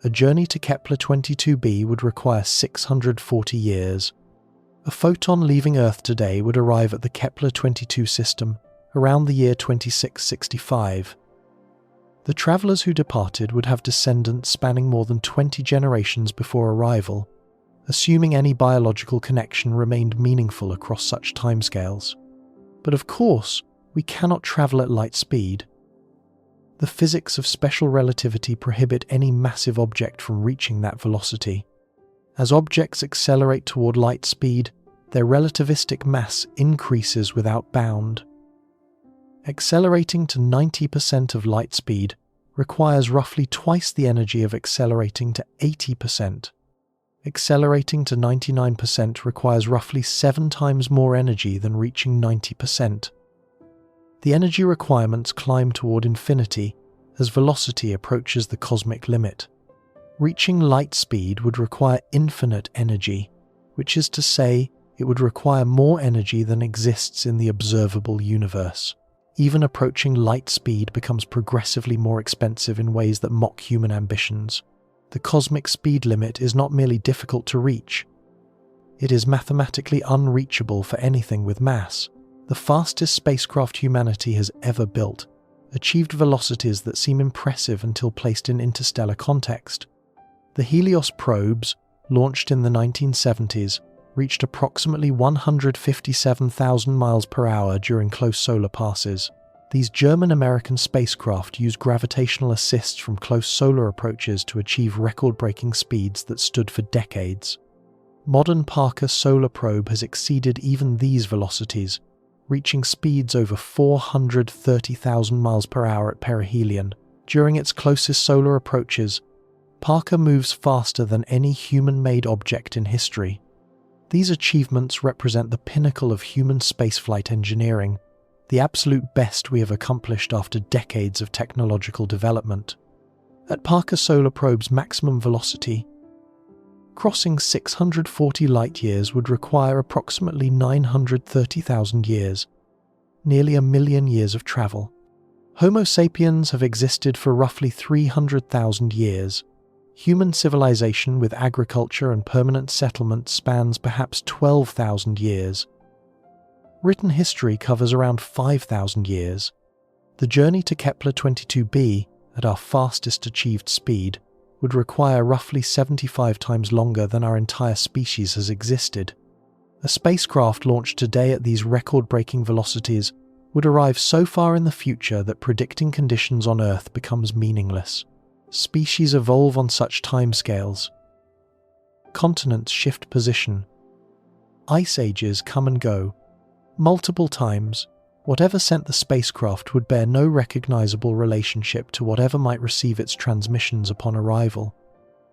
Speaker 1: a journey to Kepler 22b would require 640 years. A photon leaving Earth today would arrive at the Kepler 22 system around the year 2665. The travelers who departed would have descendants spanning more than 20 generations before arrival, assuming any biological connection remained meaningful across such timescales. But of course, we cannot travel at light speed. The physics of special relativity prohibit any massive object from reaching that velocity. As objects accelerate toward light speed, their relativistic mass increases without bound. Accelerating to 90% of light speed requires roughly twice the energy of accelerating to 80%. Accelerating to 99% requires roughly 7 times more energy than reaching 90%. The energy requirements climb toward infinity as velocity approaches the cosmic limit. Reaching light speed would require infinite energy, which is to say, it would require more energy than exists in the observable universe. Even approaching light speed becomes progressively more expensive in ways that mock human ambitions. The cosmic speed limit is not merely difficult to reach, it is mathematically unreachable for anything with mass. The fastest spacecraft humanity has ever built achieved velocities that seem impressive until placed in interstellar context. The Helios probes, launched in the 1970s, reached approximately 157,000 miles per hour during close solar passes. These German-American spacecraft used gravitational assists from close solar approaches to achieve record-breaking speeds that stood for decades. Modern Parker Solar Probe has exceeded even these velocities, reaching speeds over 430,000 miles per hour at perihelion. During its closest solar approaches, Parker moves faster than any human-made object in history. These achievements represent the pinnacle of human spaceflight engineering, the absolute best we have accomplished after decades of technological development. At Parker Solar Probe's maximum velocity, crossing 640 light-years would require approximately 930,000 years, nearly 1,000,000 years of travel. Homo sapiens have existed for roughly 300,000 years. Human civilization with agriculture and permanent settlement spans perhaps 12,000 years. Written history covers around 5,000 years. The journey to Kepler 22b, at our fastest achieved speed, would require roughly 75 times longer than our entire species has existed. A spacecraft launched today at these record-breaking velocities would arrive so far in the future that predicting conditions on Earth becomes meaningless. Species evolve on such timescales. Continents shift position. Ice ages come and go. Multiple times, whatever sent the spacecraft would bear no recognizable relationship to whatever might receive its transmissions upon arrival.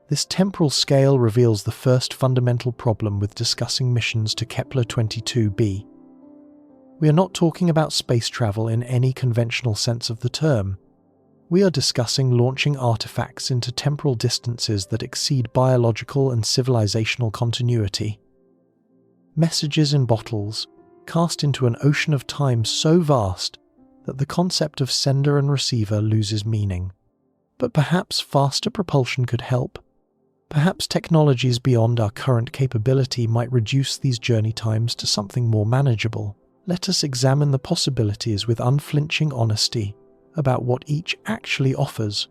Speaker 1: This temporal scale reveals the first fundamental problem with discussing missions to Kepler 22b. We are not talking about space travel in any conventional sense of the term. We are discussing launching artifacts into temporal distances that exceed biological and civilizational continuity. Messages in bottles, cast into an ocean of time so vast that the concept of sender and receiver loses meaning. But perhaps faster propulsion could help. Perhaps technologies beyond our current capability might reduce these journey times to something more manageable. Let us examine the possibilities with unflinching honesty about what each actually offers.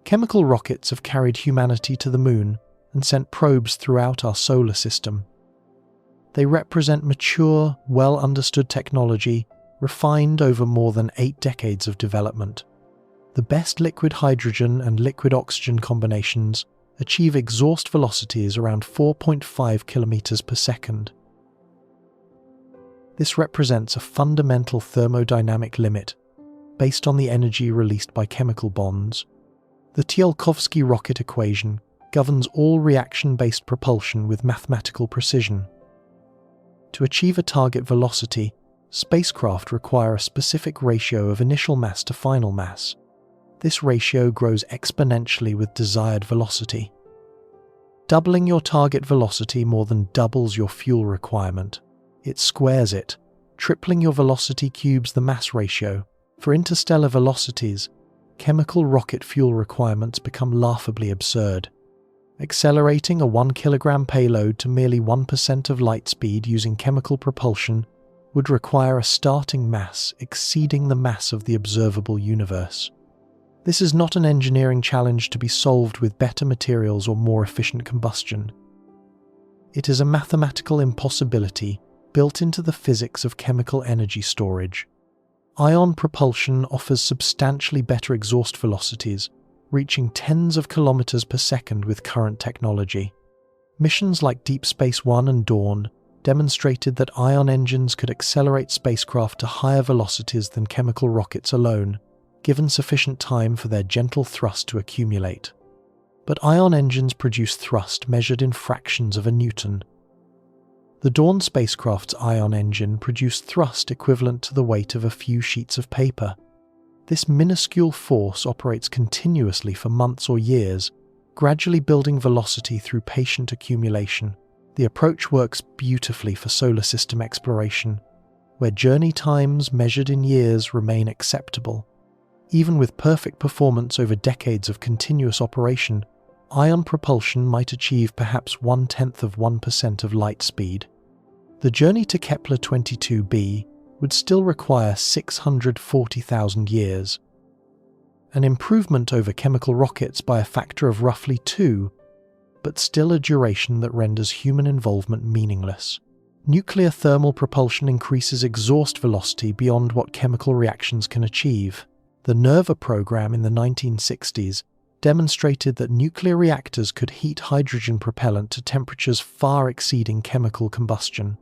Speaker 1: Chemical rockets have carried humanity to the moon and sent probes throughout our solar system. They represent mature, well-understood technology, refined over more than 8 decades of development. The best liquid hydrogen and liquid oxygen combinations achieve exhaust velocities around 4.5 kilometers per second. This represents a fundamental thermodynamic limit based on the energy released by chemical bonds. The Tsiolkovsky rocket equation governs all reaction-based propulsion with mathematical precision. To achieve a target velocity, spacecraft require a specific ratio of initial mass to final mass. This ratio grows exponentially with desired velocity. Doubling your target velocity more than doubles your fuel requirement. It squares it. Tripling your velocity cubes the mass ratio. For interstellar velocities, chemical rocket fuel requirements become laughably absurd. Accelerating a 1 kilogram payload to merely 1% of light speed using chemical propulsion would require a starting mass exceeding the mass of the observable universe. This is not an engineering challenge to be solved with better materials or more efficient combustion. It is a mathematical impossibility built into the physics of chemical energy storage. Ion propulsion offers substantially better exhaust velocities, reaching tens of kilometers per second with current technology. Missions like Deep Space One and Dawn demonstrated that ion engines could accelerate spacecraft to higher velocities than chemical rockets alone, given sufficient time for their gentle thrust to accumulate. But ion engines produce thrust measured in fractions of a newton. The Dawn spacecraft's ion engine produced thrust equivalent to the weight of a few sheets of paper. This minuscule force operates continuously for months or years, gradually building velocity through patient accumulation. The approach works beautifully for solar system exploration, where journey times measured in years remain acceptable. Even with perfect performance over decades of continuous operation, ion propulsion might achieve perhaps 0.1% of light speed. The journey to Kepler 22b would still require 640,000 years. An improvement over chemical rockets by a factor of roughly 2, but still a duration that renders human involvement meaningless. Nuclear thermal propulsion increases exhaust velocity beyond what chemical reactions can achieve. The NERVA program in the 1960s demonstrated that nuclear reactors could heat hydrogen propellant to temperatures far exceeding chemical combustion.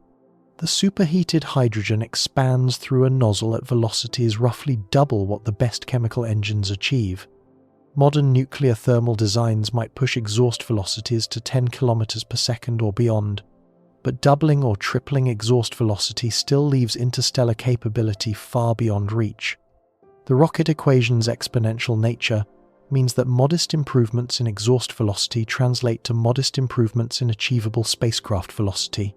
Speaker 1: The superheated hydrogen expands through a nozzle at velocities roughly double what the best chemical engines achieve. Modern nuclear thermal designs might push exhaust velocities to 10 kilometers per second or beyond, but doubling or tripling exhaust velocity still leaves interstellar capability far beyond reach. The rocket equation's exponential nature means that modest improvements in exhaust velocity translate to modest improvements in achievable spacecraft velocity.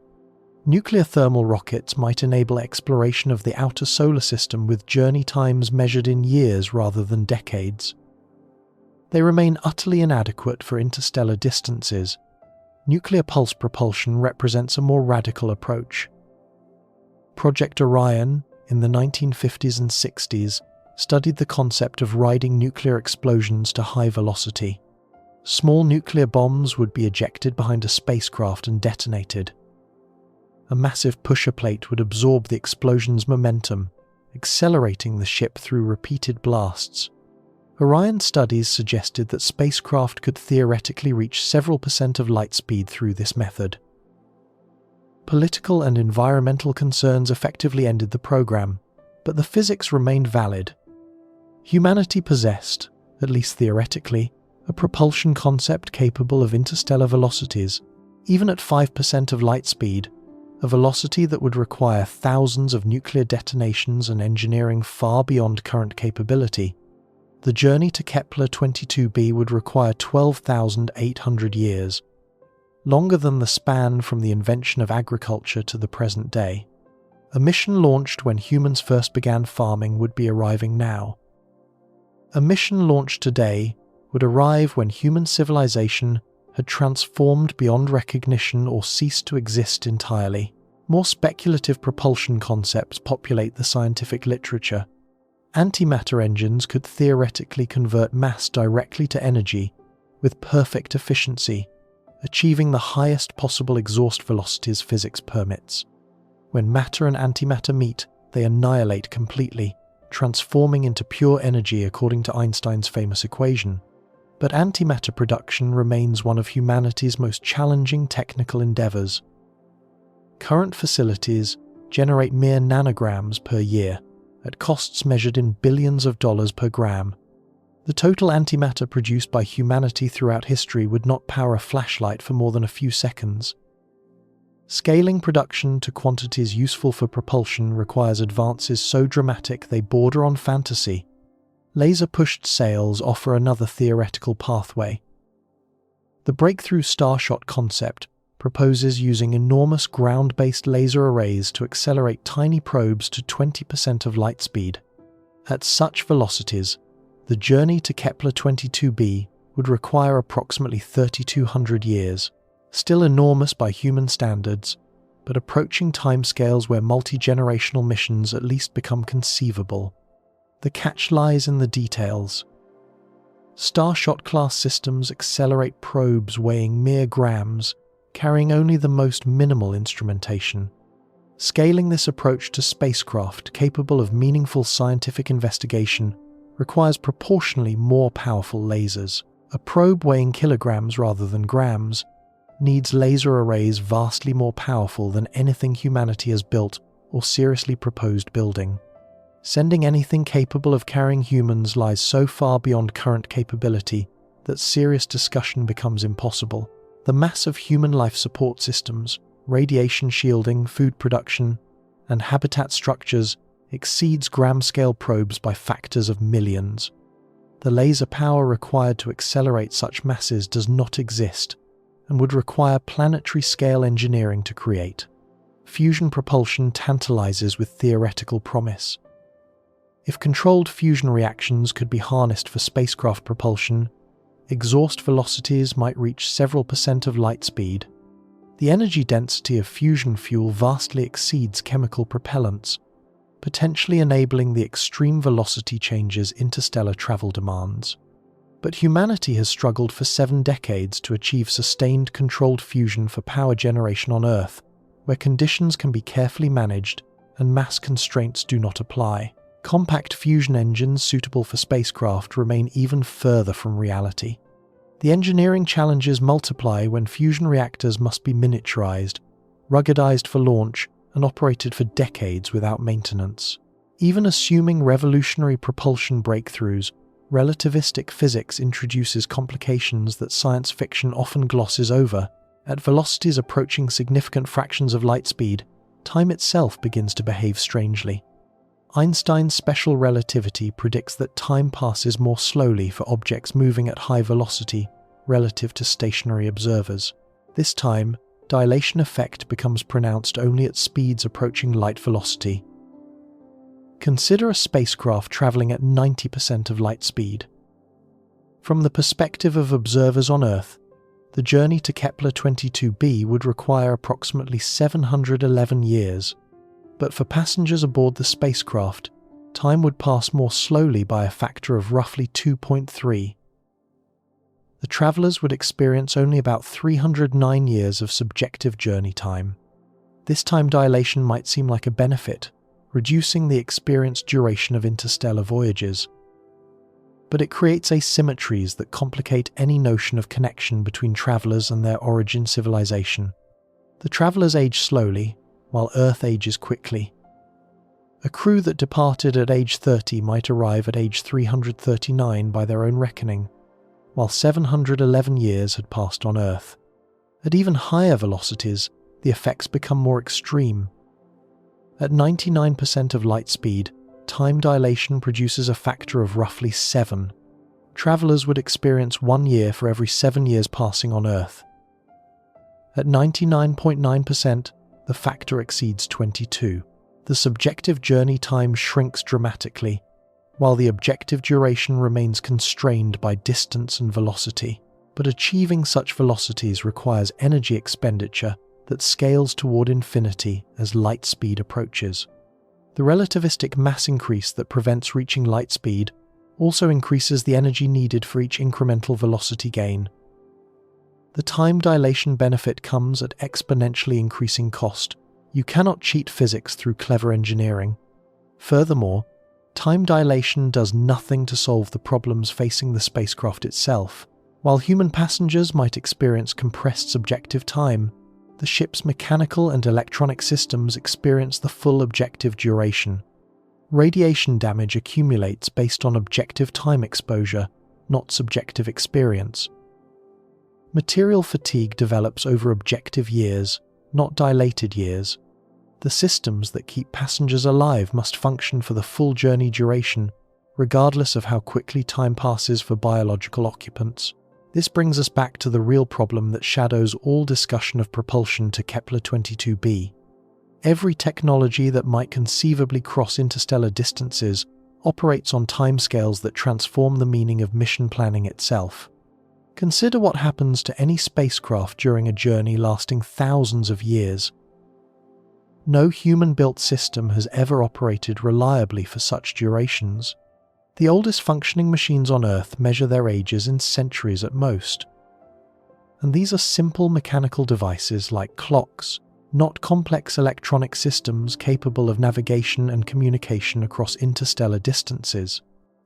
Speaker 1: Nuclear thermal rockets might enable exploration of the outer solar system with journey times measured in years rather than decades. They remain utterly inadequate for interstellar distances. Nuclear pulse propulsion represents a more radical approach. Project Orion, in the 1950s and 60s, studied the concept of riding nuclear explosions to high velocity. Small nuclear bombs would be ejected behind a spacecraft and detonated. A massive pusher plate would absorb the explosion's momentum, accelerating the ship through repeated blasts. Orion studies suggested that spacecraft could theoretically reach several percent of light speed through this method. Political and environmental concerns effectively ended the program, but the physics remained valid. Humanity possessed, at least theoretically, a propulsion concept capable of interstellar velocities, even at 5% of light speed, a velocity that would require thousands of nuclear detonations and engineering far beyond current capability. The journey to Kepler 22b would require 12,800 years, longer than the span from the invention of agriculture to the present day. A mission launched when humans first began farming would be arriving now. A mission launched today would arrive when human civilization had transformed beyond recognition or ceased to exist entirely. More speculative propulsion concepts populate the scientific literature. Antimatter engines could theoretically convert mass directly to energy with perfect efficiency, achieving the highest possible exhaust velocities physics permits. When matter and antimatter meet, they annihilate completely, transforming into pure energy according to Einstein's famous equation. But antimatter production remains one of humanity's most challenging technical endeavors. Current facilities generate mere nanograms per year, at costs measured in billions of dollars per gram. The total antimatter produced by humanity throughout history would not power a flashlight for more than a few seconds. Scaling production to quantities useful for propulsion requires advances so dramatic they border on fantasy. Laser-pushed sails offer another theoretical pathway. The breakthrough Starshot concept proposes using enormous ground-based laser arrays to accelerate tiny probes to 20% of light speed. At such velocities, the journey to Kepler 22b would require approximately 3,200 years. Still enormous by human standards, but approaching timescales where multi-generational missions at least become conceivable. The catch lies in the details. Starshot-class systems accelerate probes weighing mere grams, carrying only the most minimal instrumentation. Scaling this approach to spacecraft capable of meaningful scientific investigation requires proportionally more powerful lasers. A probe weighing kilograms rather than grams needs laser arrays vastly more powerful than anything humanity has built or seriously proposed building. Sending anything capable of carrying humans lies so far beyond current capability that serious discussion becomes impossible. The mass of human life support systems, radiation shielding, food production, and habitat structures exceeds gram-scale probes by factors of millions. The laser power required to accelerate such masses does not exist and would require planetary-scale engineering to create. Fusion propulsion tantalizes with theoretical promise. If controlled fusion reactions could be harnessed for spacecraft propulsion, exhaust velocities might reach several percent of light speed. The energy density of fusion fuel vastly exceeds chemical propellants, potentially enabling the extreme velocity changes interstellar travel demands. But humanity has struggled for 7 decades to achieve sustained controlled fusion for power generation on Earth, where conditions can be carefully managed and mass constraints do not apply. Compact fusion engines suitable for spacecraft remain even further from reality. The engineering challenges multiply when fusion reactors must be miniaturized, ruggedized for launch, and operated for decades without maintenance. Even assuming revolutionary propulsion breakthroughs, relativistic physics introduces complications that science fiction often glosses over. At velocities approaching significant fractions of light speed, time itself begins to behave strangely. Einstein's special relativity predicts that time passes more slowly for objects moving at high velocity relative to stationary observers. This time, dilation effect becomes pronounced only at speeds approaching light velocity. Consider a spacecraft traveling at 90% of light speed. From the perspective of observers on Earth, the journey to Kepler 22b would require approximately 711 years. But for passengers aboard the spacecraft, time would pass more slowly by a factor of roughly 2.3. The travelers would experience only about 309 years of subjective journey time. This time dilation might seem like a benefit, reducing the experienced duration of interstellar voyages. But it creates asymmetries that complicate any notion of connection between travelers and their origin civilization. The travelers age slowly, while Earth ages quickly. A crew that departed at age 30 might arrive at age 339 by their own reckoning, while 711 years had passed on Earth. At even higher velocities, the effects become more extreme. At 99% of light speed, time dilation produces a factor of roughly 7. Travelers would experience 1 year for every 7 years passing on Earth. At 99.9%, the factor exceeds 22. The subjective journey time shrinks dramatically, while the objective duration remains constrained by distance and velocity. But achieving such velocities requires energy expenditure that scales toward infinity as light speed approaches. The relativistic mass increase that prevents reaching light speed also increases the energy needed for each incremental velocity gain. The time dilation benefit comes at exponentially increasing cost. You cannot cheat physics through clever engineering. Furthermore, time dilation does nothing to solve the problems facing the spacecraft itself. While human passengers might experience compressed subjective time, the ship's mechanical and electronic systems experience the full objective duration. Radiation damage accumulates based on objective time exposure, not subjective experience. Material fatigue develops over objective years, not dilated years. The systems that keep passengers alive must function for the full journey duration, regardless of how quickly time passes for biological occupants. This brings us back to the real problem that shadows all discussion of propulsion to Kepler 22b. Every technology that might conceivably cross interstellar distances operates on timescales that transform the meaning of mission planning itself. Consider what happens to any spacecraft during a journey lasting thousands of years. No human-built system has ever operated reliably for such durations. The oldest functioning machines on Earth measure their ages in centuries at most. And these are simple mechanical devices like clocks, not complex electronic systems capable of navigation and communication across interstellar distances.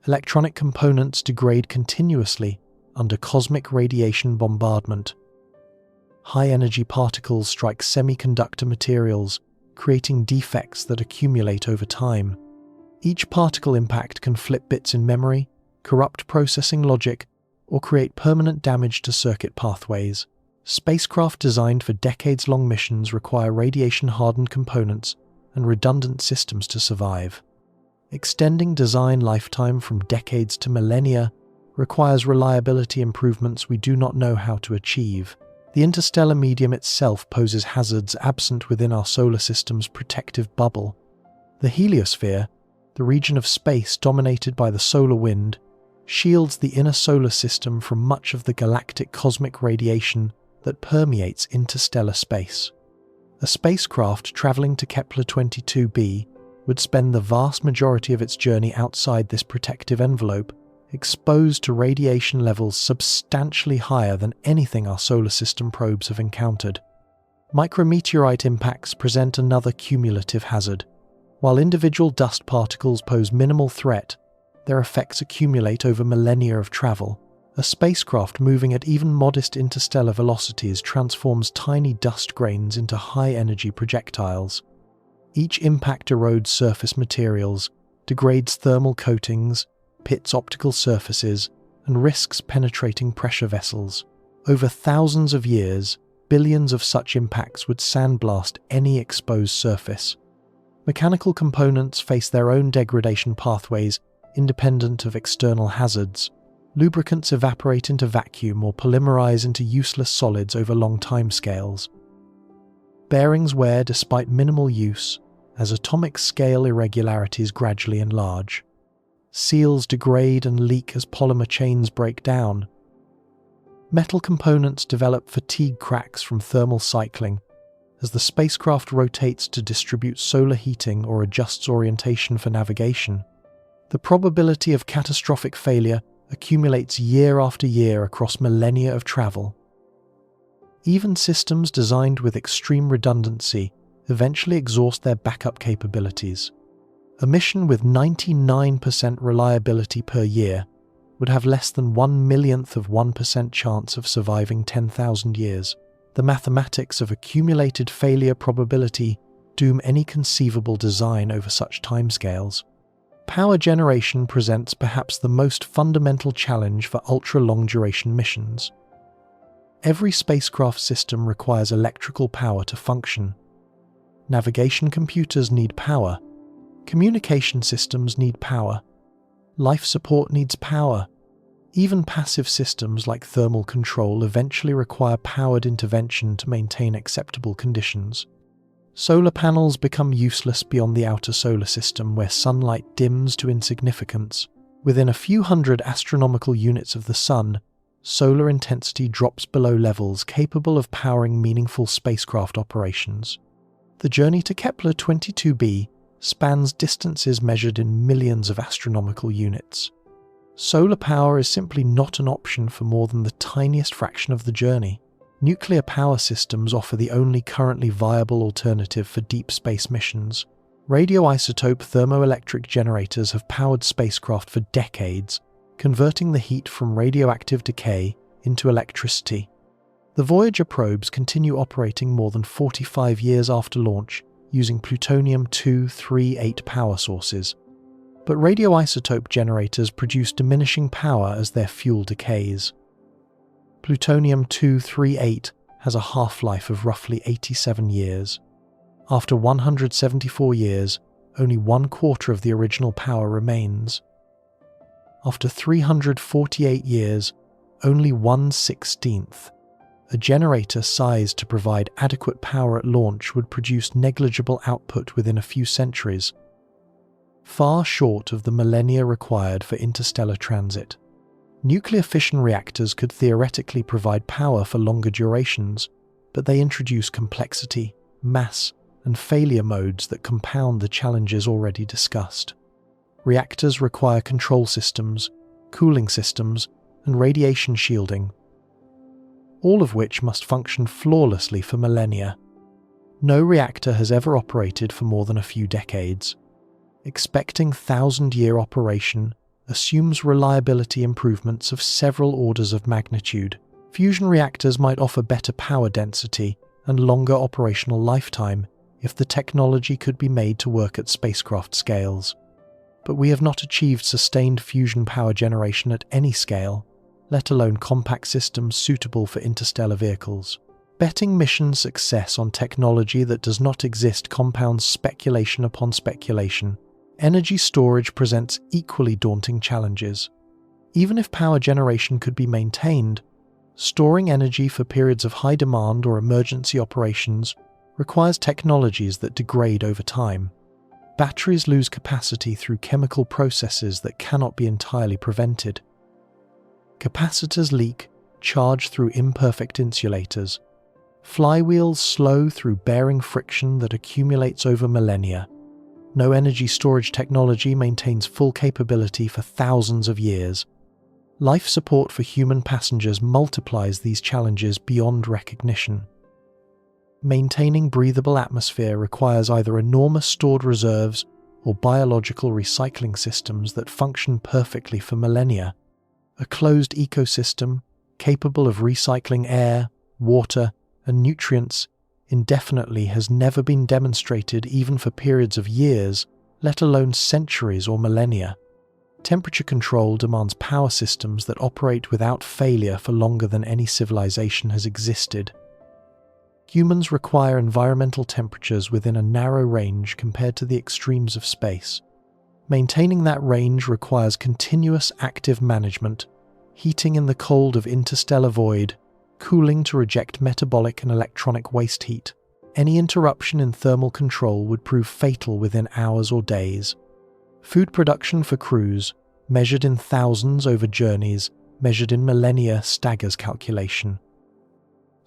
Speaker 1: Electronic components degrade continuously under cosmic radiation bombardment. High-energy particles strike semiconductor materials, creating defects that accumulate over time. Each particle impact can flip bits in memory, corrupt processing logic, or create permanent damage to circuit pathways. Spacecraft designed for decades-long missions require radiation-hardened components and redundant systems to survive. Extending design lifetime from decades to millennia requires reliability improvements we do not know how to achieve. The interstellar medium itself poses hazards absent within our solar system's protective bubble. The heliosphere, the region of space dominated by the solar wind, shields the inner solar system from much of the galactic cosmic radiation that permeates interstellar space. A spacecraft traveling to Kepler 22b would spend the vast majority of its journey outside this protective envelope, exposed to radiation levels substantially higher than anything our solar system probes have encountered. Micrometeorite impacts present another cumulative hazard. While individual dust particles pose minimal threat, their effects accumulate over millennia of travel. A spacecraft moving at even modest interstellar velocities transforms tiny dust grains into high-energy projectiles. Each impact erodes surface materials, degrades thermal coatings, pits optical surfaces, and risks penetrating pressure vessels. Over thousands of years, billions of such impacts would sandblast any exposed surface. Mechanical components face their own degradation pathways independent of external hazards. Lubricants evaporate into vacuum or polymerize into useless solids over long timescales. Bearings wear despite minimal use as atomic scale irregularities gradually enlarge. Seals degrade and leak as polymer chains break down. Metal components develop fatigue cracks from thermal cycling as the spacecraft rotates to distribute solar heating or adjusts orientation for navigation. The probability of catastrophic failure accumulates year after year across millennia of travel. Even systems designed with extreme redundancy eventually exhaust their backup capabilities. A mission with 99% reliability per year would have less than 1/1,000,000% chance of surviving 10,000 years. The mathematics of accumulated failure probability doom any conceivable design over such timescales. Power generation presents perhaps the most fundamental challenge for ultra-long duration missions. Every spacecraft system requires electrical power to function. Navigation computers need power. Communication systems need power. Life support needs power. Even passive systems like thermal control eventually require powered intervention to maintain acceptable conditions. Solar panels become useless beyond the outer solar system where sunlight dims to insignificance. Within a few hundred astronomical units of the Sun, solar intensity drops below levels capable of powering meaningful spacecraft operations. The journey to Kepler 22b spans distances measured in millions of astronomical units. Solar power is simply not an option for more than the tiniest fraction of the journey. Nuclear power systems offer the only currently viable alternative for deep space missions. Radioisotope thermoelectric generators have powered spacecraft for decades, converting the heat from radioactive decay into electricity. The Voyager probes continue operating more than 45 years after launch, using plutonium-238 power sources. But radioisotope generators produce diminishing power as their fuel decays. Plutonium-238 has a half-life of roughly 87 years. After 174 years, only 1/4 of the original power remains. After 348 years, only 1/16. A generator sized to provide adequate power at launch would produce negligible output within a few centuries, far short of the millennia required for interstellar transit. Nuclear fission reactors could theoretically provide power for longer durations, but they introduce complexity, mass, and failure modes that compound the challenges already discussed. Reactors require control systems, cooling systems, and radiation shielding, all of which must function flawlessly for millennia. No reactor has ever operated for more than a few decades. Expecting 1,000-year operation assumes reliability improvements of several orders of magnitude. Fusion reactors might offer better power density and longer operational lifetime if the technology could be made to work at spacecraft scales. But we have not achieved sustained fusion power generation at any scale, let alone compact systems suitable for interstellar vehicles. Betting mission success on technology that does not exist compounds speculation upon speculation. Energy storage presents equally daunting challenges. Even if power generation could be maintained, storing energy for periods of high demand or emergency operations requires technologies that degrade over time. Batteries lose capacity through chemical processes that cannot be entirely prevented. Capacitors leak, charge through imperfect insulators. Flywheels slow through bearing friction that accumulates over millennia. No energy storage technology maintains full capability for thousands of years. Life support for human passengers multiplies these challenges beyond recognition. Maintaining breathable atmosphere requires either enormous stored reserves or biological recycling systems that function perfectly for millennia. A closed ecosystem, capable of recycling air, water, and nutrients indefinitely has never been demonstrated even for periods of years, let alone centuries or millennia. Temperature control demands power systems that operate without failure for longer than any civilization has existed. Humans require environmental temperatures within a narrow range compared to the extremes of space. Maintaining that range requires continuous active management, heating in the cold of interstellar void, cooling to reject metabolic and electronic waste heat. Any interruption in thermal control would prove fatal within hours or days. Food production for crews, measured in thousands over journeys, measured in millennia, staggers calculation.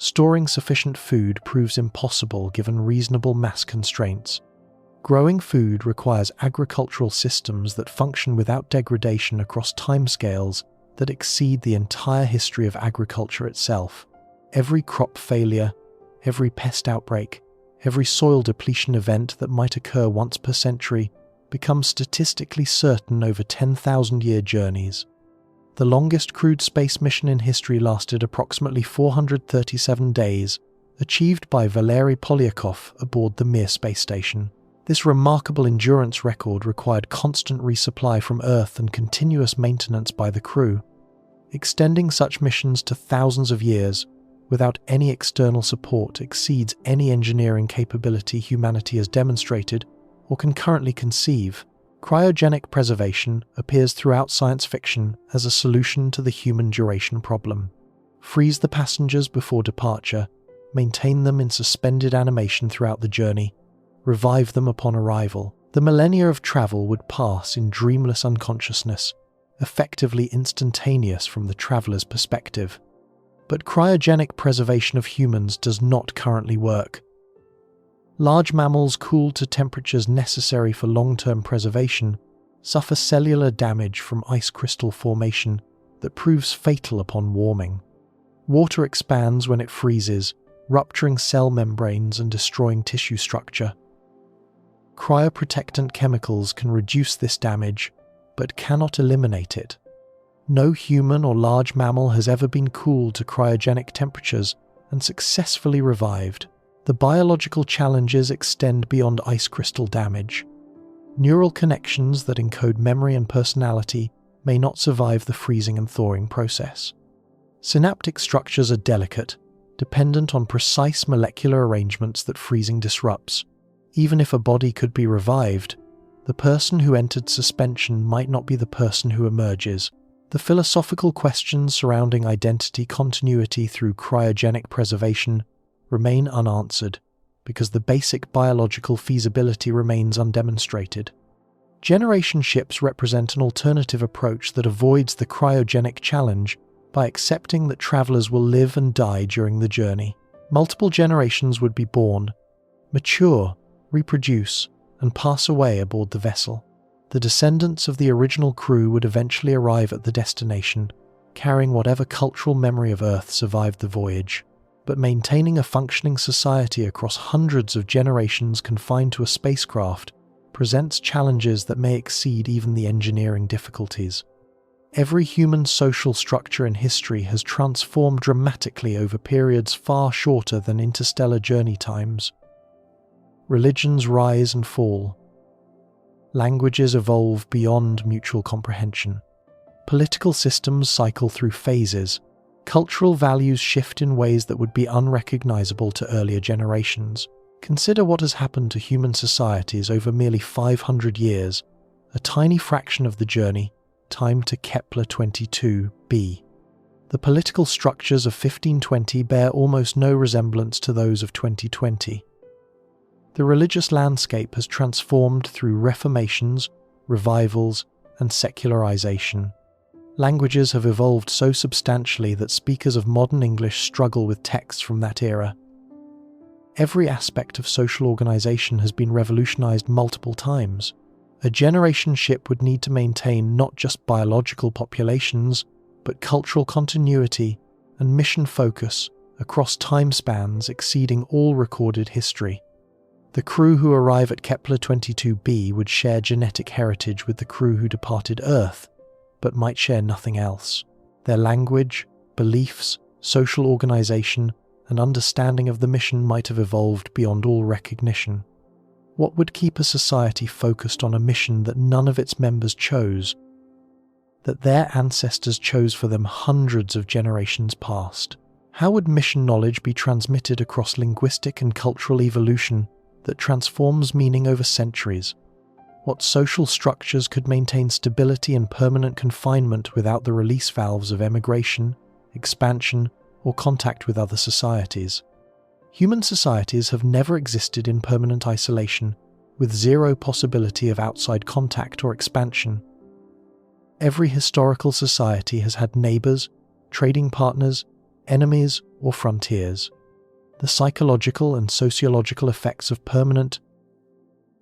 Speaker 1: Storing sufficient food proves impossible given reasonable mass constraints. Growing food requires agricultural systems that function without degradation across timescales that exceed the entire history of agriculture itself. Every crop failure, every pest outbreak, every soil depletion event that might occur once per century becomes statistically certain over 10,000-year journeys. The longest crewed space mission in history lasted approximately 437 days, achieved by Valery Polyakov aboard the Mir space station. This remarkable endurance record required constant resupply from Earth and continuous maintenance by the crew. Extending such missions to thousands of years without any external support exceeds any engineering capability humanity has demonstrated or can currently conceive. Cryogenic preservation appears throughout science fiction as a solution to the human duration problem. Freeze the passengers before departure, maintain them in suspended animation throughout the journey, revive them upon arrival. The millennia of travel would pass in dreamless unconsciousness, effectively instantaneous from the traveler's perspective. But cryogenic preservation of humans does not currently work. Large mammals cooled to temperatures necessary for long-term preservation suffer cellular damage from ice crystal formation that proves fatal upon warming. Water expands when it freezes, rupturing cell membranes and destroying tissue structure. Cryoprotectant chemicals can reduce this damage, but cannot eliminate it. No human or large mammal has ever been cooled to cryogenic temperatures and successfully revived. The biological challenges extend beyond ice crystal damage. Neural connections that encode memory and personality may not survive the freezing and thawing process. Synaptic structures are delicate, dependent on precise molecular arrangements that freezing disrupts. Even if a body could be revived, the person who entered suspension might not be the person who emerges. The philosophical questions surrounding identity continuity through cryogenic preservation remain unanswered because the basic biological feasibility remains undemonstrated. Generation ships represent an alternative approach that avoids the cryogenic challenge by accepting that travelers will live and die during the journey. Multiple generations would be born, mature, reproduce, and pass away aboard the vessel. The descendants of the original crew would eventually arrive at the destination, carrying whatever cultural memory of Earth survived the voyage. But maintaining a functioning society across hundreds of generations confined to a spacecraft presents challenges that may exceed even the engineering difficulties. Every human social structure in history has transformed dramatically over periods far shorter than interstellar journey times. Religions rise and fall. Languages evolve beyond mutual comprehension. Political systems cycle through phases. Cultural values shift in ways that would be unrecognizable to earlier generations. Consider what has happened to human societies over merely 500 years, a tiny fraction of the journey, timed to Kepler 22b. The political structures of 1520 bear almost no resemblance to those of 2020. The religious landscape has transformed through reformations, revivals, and secularization. Languages have evolved so substantially that speakers of modern English struggle with texts from that era. Every aspect of social organization has been revolutionized multiple times. A generation ship would need to maintain not just biological populations, but cultural continuity and mission focus across time spans exceeding all recorded history. The crew who arrive at Kepler 22b would share genetic heritage with the crew who departed Earth, but might share nothing else. Their language, beliefs, social organization, and understanding of the mission might have evolved beyond all recognition. What would keep a society focused on a mission that none of its members chose, that their ancestors chose for them hundreds of generations past? How would mission knowledge be transmitted across linguistic and cultural evolution that transforms meaning over centuries? What social structures could maintain stability and permanent confinement without the release valves of emigration, expansion, or contact with other societies? Human societies have never existed in permanent isolation, with zero possibility of outside contact or expansion. Every historical society has had neighbors, trading partners, enemies, or frontiers. The psychological and sociological effects of permanent,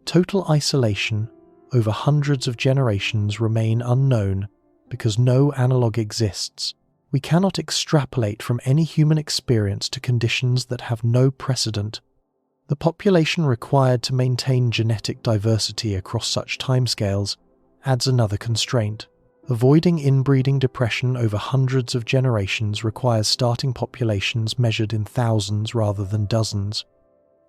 Speaker 1: total isolation over hundreds of generations remain unknown because no analogue exists. We cannot extrapolate from any human experience to conditions that have no precedent. The population required to maintain genetic diversity across such timescales adds another constraint. Avoiding inbreeding depression over hundreds of generations requires starting populations measured in thousands rather than dozens.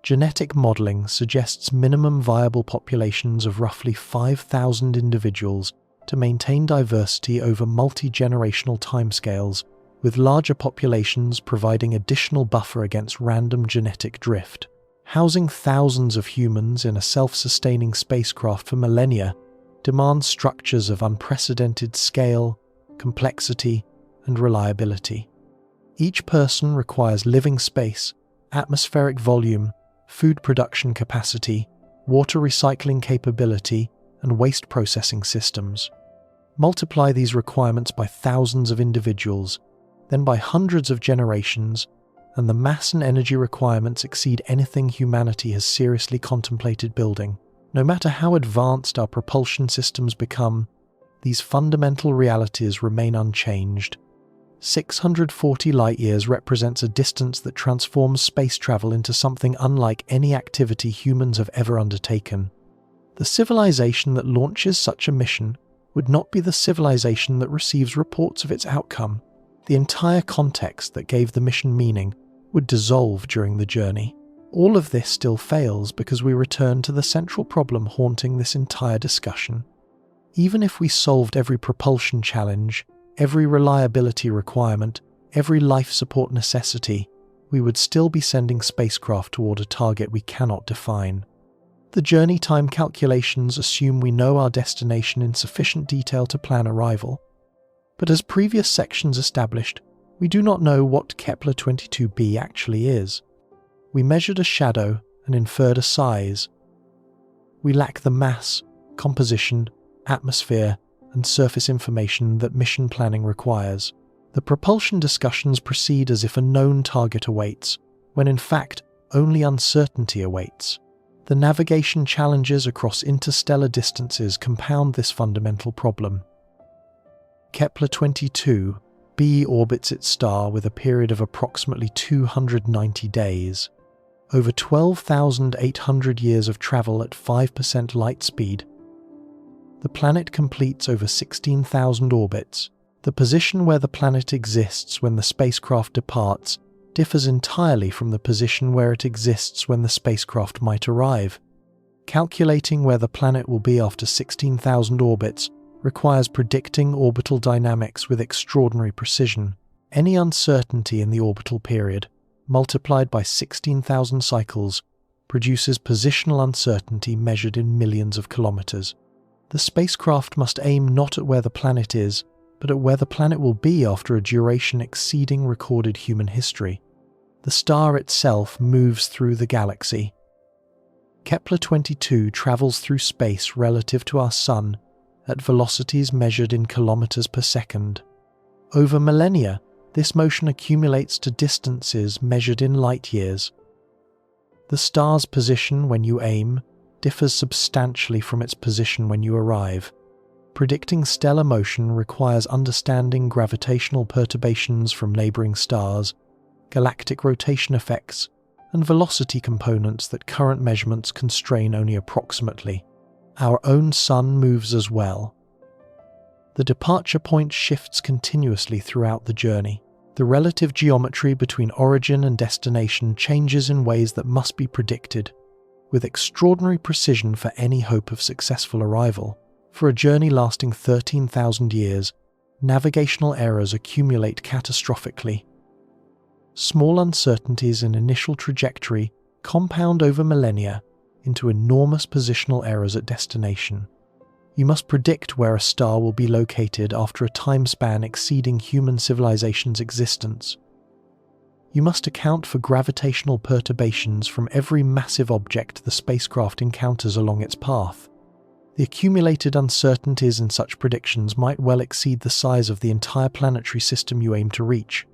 Speaker 1: Genetic modeling suggests minimum viable populations of roughly 5,000 individuals to maintain diversity over multi-generational timescales, with larger populations providing additional buffer against random genetic drift. Housing thousands of humans in a self-sustaining spacecraft for millennia demands structures of unprecedented scale, complexity, and reliability. Each person requires living space, atmospheric volume, food production capacity, water recycling capability, and waste processing systems. Multiply these requirements by thousands of individuals, then by hundreds of generations, and the mass and energy requirements exceed anything humanity has seriously contemplated building. No matter how advanced our propulsion systems become, these fundamental realities remain unchanged. 640 light-years represents a distance that transforms space travel into something unlike any activity humans have ever undertaken. The civilization that launches such a mission would not be the civilization that receives reports of its outcome. The entire context that gave the mission meaning would dissolve during the journey. All of this still fails because we return to the central problem haunting this entire discussion. Even if we solved every propulsion challenge, every reliability requirement, every life support necessity, we would still be sending spacecraft toward a target we cannot define. The journey time calculations assume we know our destination in sufficient detail to plan arrival. But as previous sections established, we do not know what Kepler 22b actually is. We measured a shadow and inferred a size. We lack the mass, composition, atmosphere, and surface information that mission planning requires. The propulsion discussions proceed as if a known target awaits, when in fact only uncertainty awaits. The navigation challenges across interstellar distances compound this fundamental problem. Kepler 22b orbits its star with a period of approximately 290 days. Over 12,800 years of travel at 5% light speed. The planet completes over 16,000 orbits. The position where the planet exists when the spacecraft departs differs entirely from the position where it exists when the spacecraft might arrive. Calculating where the planet will be after 16,000 orbits requires predicting orbital dynamics with extraordinary precision. Any uncertainty in the orbital period, multiplied by 16,000 cycles, produces positional uncertainty measured in millions of kilometers. The spacecraft must aim not at where the planet is, but at where the planet will be after a duration exceeding recorded human history. The star itself moves through the galaxy. Kepler 22 travels through space relative to our Sun at velocities measured in kilometers per second. Over millennia, this motion accumulates to distances measured in light years. The star's position when you aim differs substantially from its position when you arrive. Predicting stellar motion requires understanding gravitational perturbations from neighboring stars, galactic rotation effects, and velocity components that current measurements constrain only approximately. Our own Sun moves as well. The departure point shifts continuously throughout the journey. The relative geometry between origin and destination changes in ways that must be predicted, with extraordinary precision for any hope of successful arrival. For a journey lasting 13,000 years, navigational errors accumulate catastrophically. Small uncertainties in initial trajectory compound over millennia into enormous positional errors at destination. You must predict where a star will be located after a time span exceeding human civilization's existence. You must account for gravitational perturbations from every massive object the spacecraft encounters along its path. The accumulated uncertainties in such predictions might well exceed the size of the entire planetary system you aim to reach.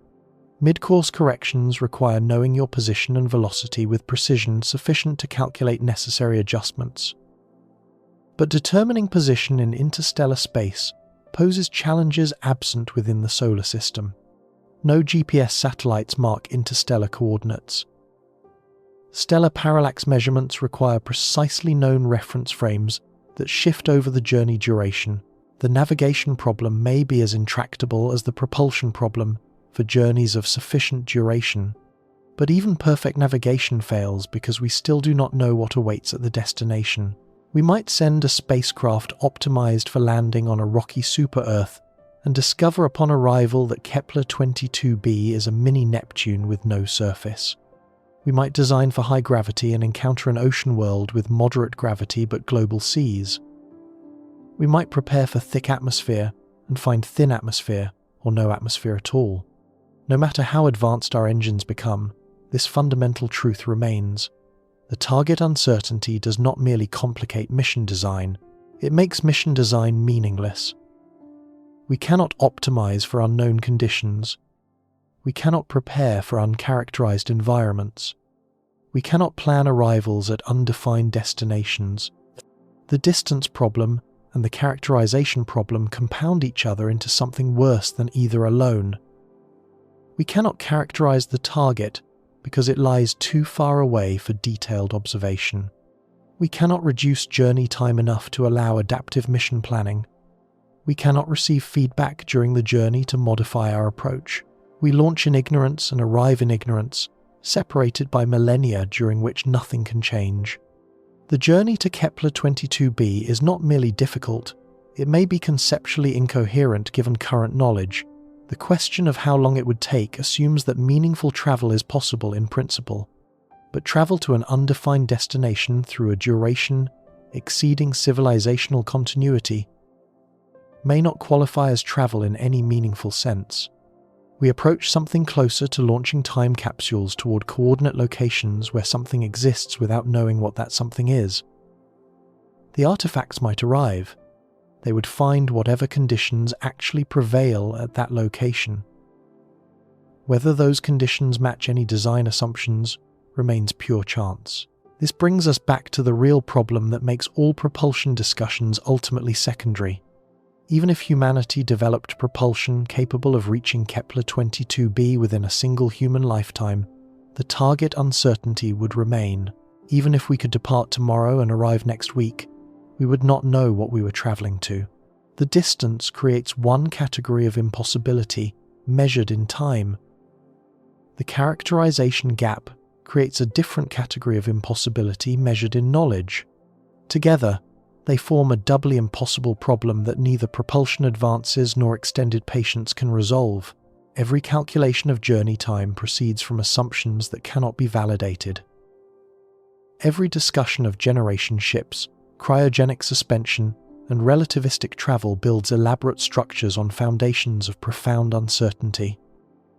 Speaker 1: Mid-course corrections require knowing your position and velocity with precision sufficient to calculate necessary adjustments. But determining position in interstellar space poses challenges absent within the solar system. No GPS satellites mark interstellar coordinates. Stellar parallax measurements require precisely known reference frames that shift over the journey duration. The navigation problem may be as intractable as the propulsion problem for journeys of sufficient duration. But even perfect navigation fails because we still do not know what awaits at the destination. We might send a spacecraft optimized for landing on a rocky super-Earth and discover upon arrival that Kepler 22b is a mini-Neptune with no surface. We might design for high gravity and encounter an ocean world with moderate gravity but global seas. We might prepare for thick atmosphere and find thin atmosphere or no atmosphere at all. No matter how advanced our engines become, this fundamental truth remains. The target uncertainty does not merely complicate mission design, it makes mission design meaningless. We cannot optimize for unknown conditions. We cannot prepare for uncharacterized environments. We cannot plan arrivals at undefined destinations. The distance problem and the characterization problem compound each other into something worse than either alone. We cannot characterize the target because it lies too far away for detailed observation. We cannot reduce journey time enough to allow adaptive mission planning. We cannot receive feedback during the journey to modify our approach. We launch in ignorance and arrive in ignorance, separated by millennia during which nothing can change. The journey to Kepler 22b is not merely difficult, it may be conceptually incoherent given current knowledge. The question of how long it would take assumes that meaningful travel is possible in principle, but travel to an undefined destination through a duration exceeding civilizational continuity may not qualify as travel in any meaningful sense. We approach something closer to launching time capsules toward coordinate locations where something exists without knowing what that something is. The artifacts might arrive. They would find whatever conditions actually prevail at that location. Whether those conditions match any design assumptions remains pure chance. This brings us back to the real problem that makes all propulsion discussions ultimately secondary. Even if humanity developed propulsion capable of reaching Kepler 22b within a single human lifetime, the target uncertainty would remain. Even if we could depart tomorrow and arrive next week, we would not know what we were traveling to. The distance creates one category of impossibility, measured in time. The characterization gap creates a different category of impossibility measured in knowledge. Together, they form a doubly impossible problem that neither propulsion advances nor extended patience can resolve. Every calculation of journey time proceeds from assumptions that cannot be validated. Every discussion of generation ships, cryogenic suspension, and relativistic travel builds elaborate structures on foundations of profound uncertainty.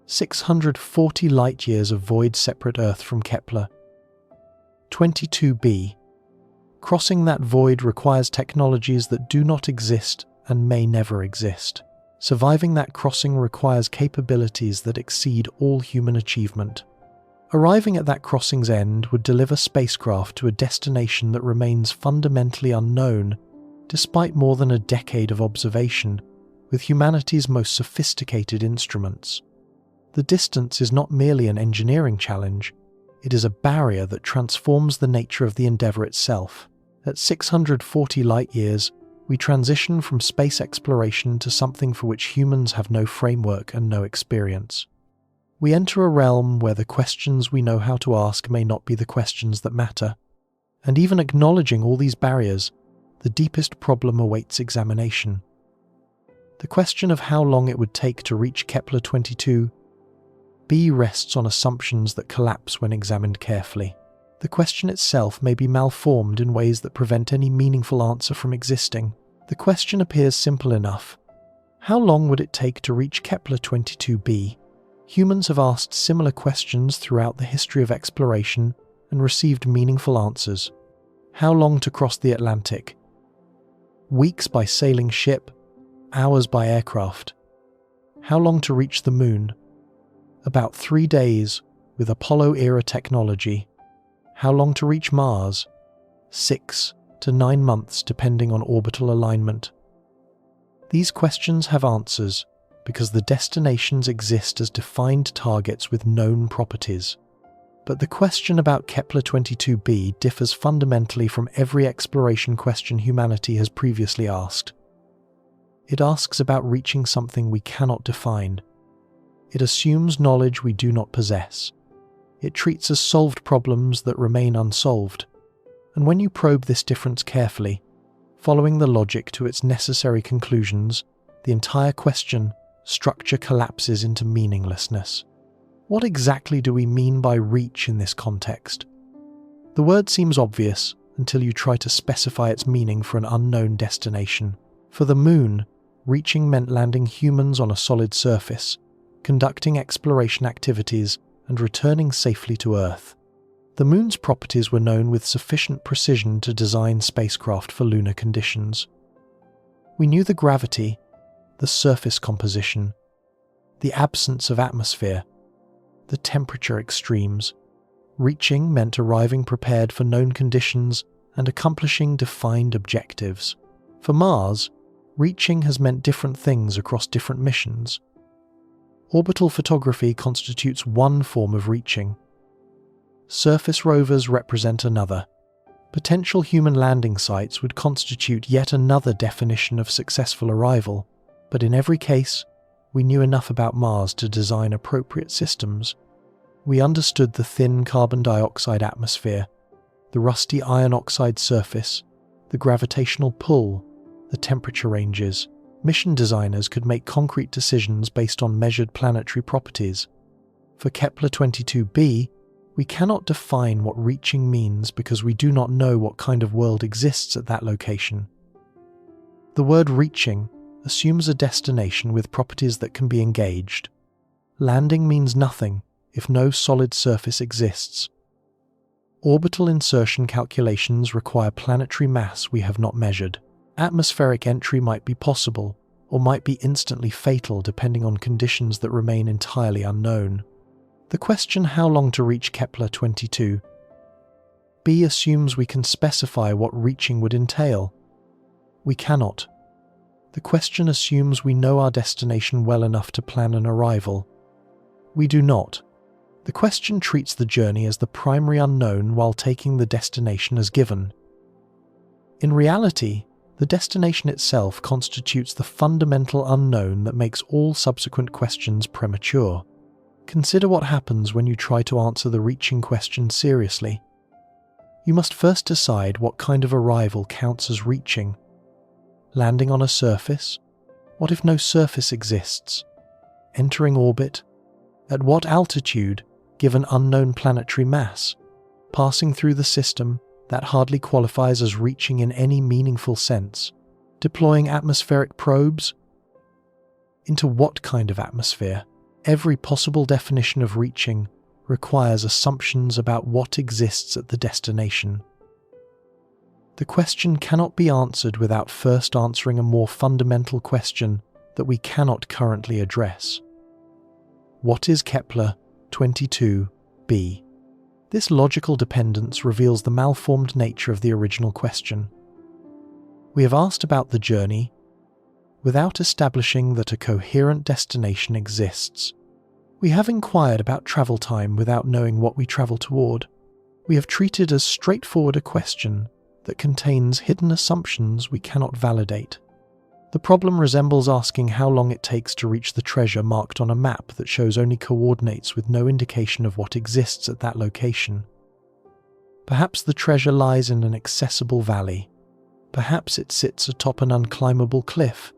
Speaker 1: 640 light-years of void separate Earth from Kepler 22b. Crossing that void requires technologies that do not exist and may never exist. Surviving that crossing requires capabilities that exceed all human achievement. Arriving at that crossing's end would deliver spacecraft to a destination that remains fundamentally unknown, despite more than a decade of observation, with humanity's most sophisticated instruments. The distance is not merely an engineering challenge, it is a barrier that transforms the nature of the endeavor itself. At 640 light-years, we transition from space exploration to something for which humans have no framework and no experience. We enter a realm where the questions we know how to ask may not be the questions that matter. And even acknowledging all these barriers, the deepest problem awaits examination. The question of how long it would take to reach Kepler 22b rests on assumptions that collapse when examined carefully. The question itself may be malformed in ways that prevent any meaningful answer from existing. The question appears simple enough. How long would it take to reach Kepler 22b? Humans have asked similar questions throughout the history of exploration and received meaningful answers. How long to cross the Atlantic? Weeks by sailing ship, hours by aircraft. How long to reach the moon? About 3 days with Apollo-era technology. How long to reach Mars? 6 to 9 months depending on orbital alignment. These questions have answers because the destinations exist as defined targets with known properties. But the question about Kepler 22b differs fundamentally from every exploration question humanity has previously asked. It asks about reaching something we cannot define. It assumes knowledge we do not possess. It treats as solved problems that remain unsolved. And when you probe this difference carefully, following the logic to its necessary conclusions, the entire question structure collapses into meaninglessness. What exactly do we mean by reach in this context? The word seems obvious until you try to specify its meaning for an unknown destination. For the moon, reaching meant landing humans on a solid surface, conducting exploration activities, and returning safely to Earth. The moon's properties were known with sufficient precision to design spacecraft for lunar conditions. We knew the gravity, the surface composition, the absence of atmosphere, the temperature extremes. Reaching meant arriving prepared for known conditions and accomplishing defined objectives. For Mars, reaching has meant different things across different missions. Orbital photography constitutes one form of reaching. Surface rovers represent another. Potential human landing sites would constitute yet another definition of successful arrival, but in every case, we knew enough about Mars to design appropriate systems. We understood the thin carbon dioxide atmosphere, the rusty iron oxide surface, the gravitational pull, the temperature ranges. Mission designers could make concrete decisions based on measured planetary properties. For Kepler 22b, we cannot define what reaching means because we do not know what kind of world exists at that location. The word reaching assumes a destination with properties that can be engaged. Landing means nothing if no solid surface exists. Orbital insertion calculations require planetary mass we have not measured. Atmospheric entry might be possible, or might be instantly fatal depending on conditions that remain entirely unknown. The question how long to reach Kepler 22b b assumes we can specify what reaching would entail. We cannot. The question assumes we know our destination well enough to plan an arrival. We do not. The question treats the journey as the primary unknown while taking the destination as given. In reality, the destination itself constitutes the fundamental unknown that makes all subsequent questions premature. Consider what happens when you try to answer the reaching question seriously. You must first decide what kind of arrival counts as reaching. Landing on a surface? What if no surface exists? Entering orbit? At what altitude, given unknown planetary mass? Passing through the system? That hardly qualifies as reaching in any meaningful sense. Deploying atmospheric probes? Into what kind of atmosphere? Every possible definition of reaching requires assumptions about what exists at the destination. The question cannot be answered without first answering a more fundamental question that we cannot currently address. What is Kepler 22b? This logical dependence reveals the malformed nature of the original question. We have asked about the journey without establishing that a coherent destination exists. We have inquired about travel time without knowing what we travel toward. We have treated as straightforward a question that contains hidden assumptions we cannot validate. The problem resembles asking how long it takes to reach the treasure marked on a map that shows only coordinates with no indication of what exists at that location. Perhaps the treasure lies in an accessible valley. Perhaps it sits atop an unclimbable cliff.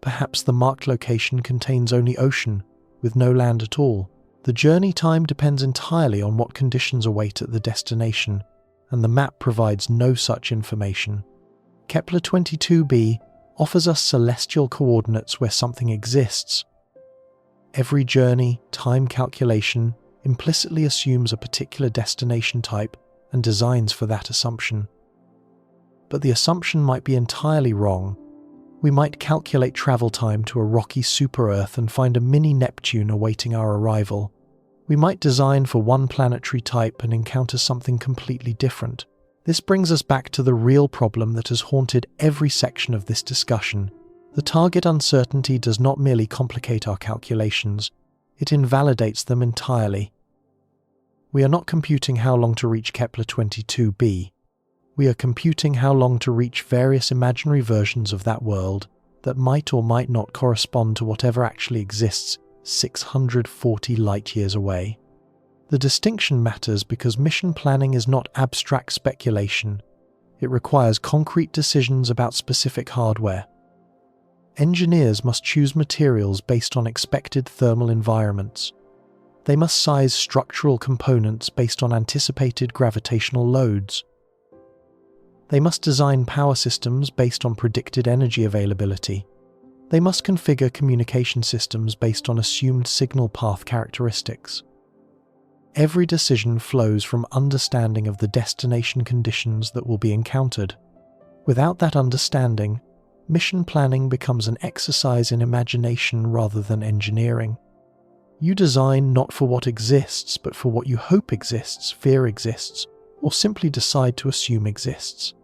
Speaker 1: Perhaps the marked location contains only ocean, with no land at all. The journey time depends entirely on what conditions await at the destination, and the map provides no such information. Kepler 22b offers us celestial coordinates where something exists. Every journey, time calculation, implicitly assumes a particular destination type and designs for that assumption. But the assumption might be entirely wrong. We might calculate travel time to a rocky super-Earth and find a mini Neptune awaiting our arrival. We might design for one planetary type and encounter something completely different. This brings us back to the real problem that has haunted every section of this discussion. The target uncertainty does not merely complicate our calculations, it invalidates them entirely. We are not computing how long to reach Kepler 22b. We are computing how long to reach various imaginary versions of that world that might or might not correspond to whatever actually exists 640 light-years away. The distinction matters because mission planning is not abstract speculation. It requires concrete decisions about specific hardware. Engineers must choose materials based on expected thermal environments. They must size structural components based on anticipated gravitational loads. They must design power systems based on predicted energy availability. They must configure communication systems based on assumed signal path characteristics. Every decision flows from understanding of the destination conditions that will be encountered. Without that understanding, mission planning becomes an exercise in imagination rather than engineering. You design not for what exists, but for what you hope exists, fear exists, or simply decide to assume exists.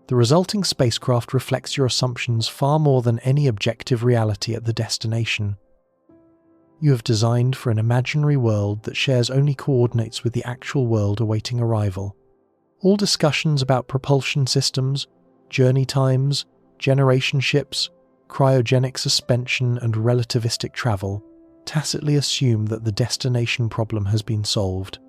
Speaker 1: The resulting spacecraft reflects your assumptions far more than any objective reality at the destination. You have designed for an imaginary world that shares only coordinates with the actual world awaiting arrival. All discussions about propulsion systems, journey times, generation ships, cryogenic suspension, and relativistic travel tacitly assume that the destination problem has been solved.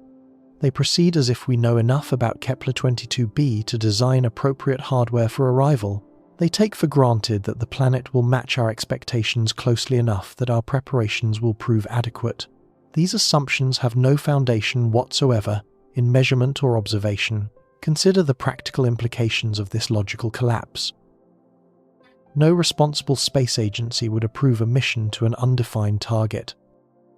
Speaker 1: They proceed as if we know enough about Kepler 22b to design appropriate hardware for arrival. They take for granted that the planet will match our expectations closely enough that our preparations will prove adequate. These assumptions have no foundation whatsoever in measurement or observation. Consider the practical implications of this logical collapse. No responsible space agency would approve a mission to an undefined target.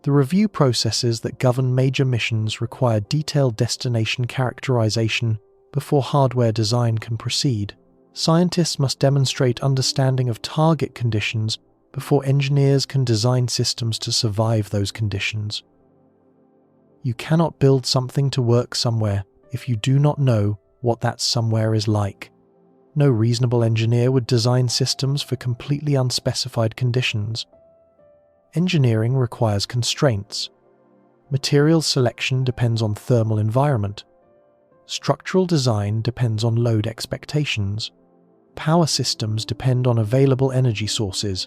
Speaker 1: The review processes that govern major missions require detailed destination characterization before hardware design can proceed. Scientists must demonstrate understanding of target conditions before engineers can design systems to survive those conditions. You cannot build something to work somewhere if you do not know what that somewhere is like. No reasonable engineer would design systems for completely unspecified conditions. Engineering requires constraints. Materials selection depends on thermal environment. Structural design depends on load expectations. Power systems depend on available energy sources.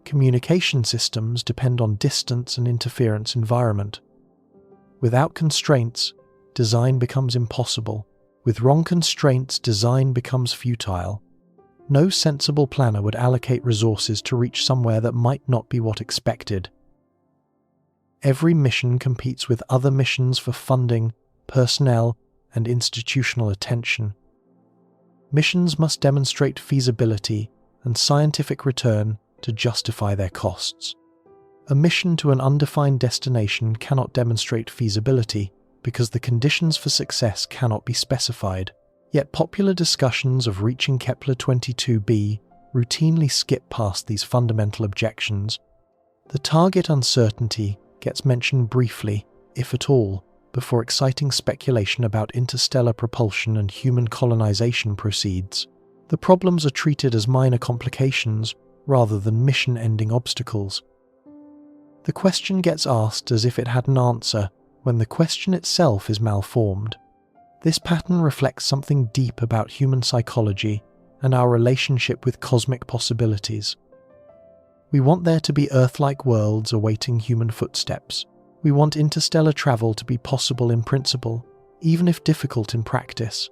Speaker 1: Communication systems depend on distance and interference environment. Without constraints, design becomes impossible. With wrong constraints, design becomes futile. No sensible planner would allocate resources to reach somewhere that might not be what expected. Every mission competes with other missions for funding, personnel, and institutional attention. Missions must demonstrate feasibility and scientific return to justify their costs. A mission to an undefined destination cannot demonstrate feasibility because the conditions for success cannot be specified. Yet popular discussions of reaching Kepler 22b routinely skip past these fundamental objections. The target uncertainty gets mentioned briefly, if at all, before exciting speculation about interstellar propulsion and human colonization proceeds. The problems are treated as minor complications rather than mission-ending obstacles. The question gets asked as if it had an answer when the question itself is malformed. This pattern reflects something deep about human psychology and our relationship with cosmic possibilities. We want there to be Earth-like worlds awaiting human footsteps. We want interstellar travel to be possible in principle, even if difficult in practice.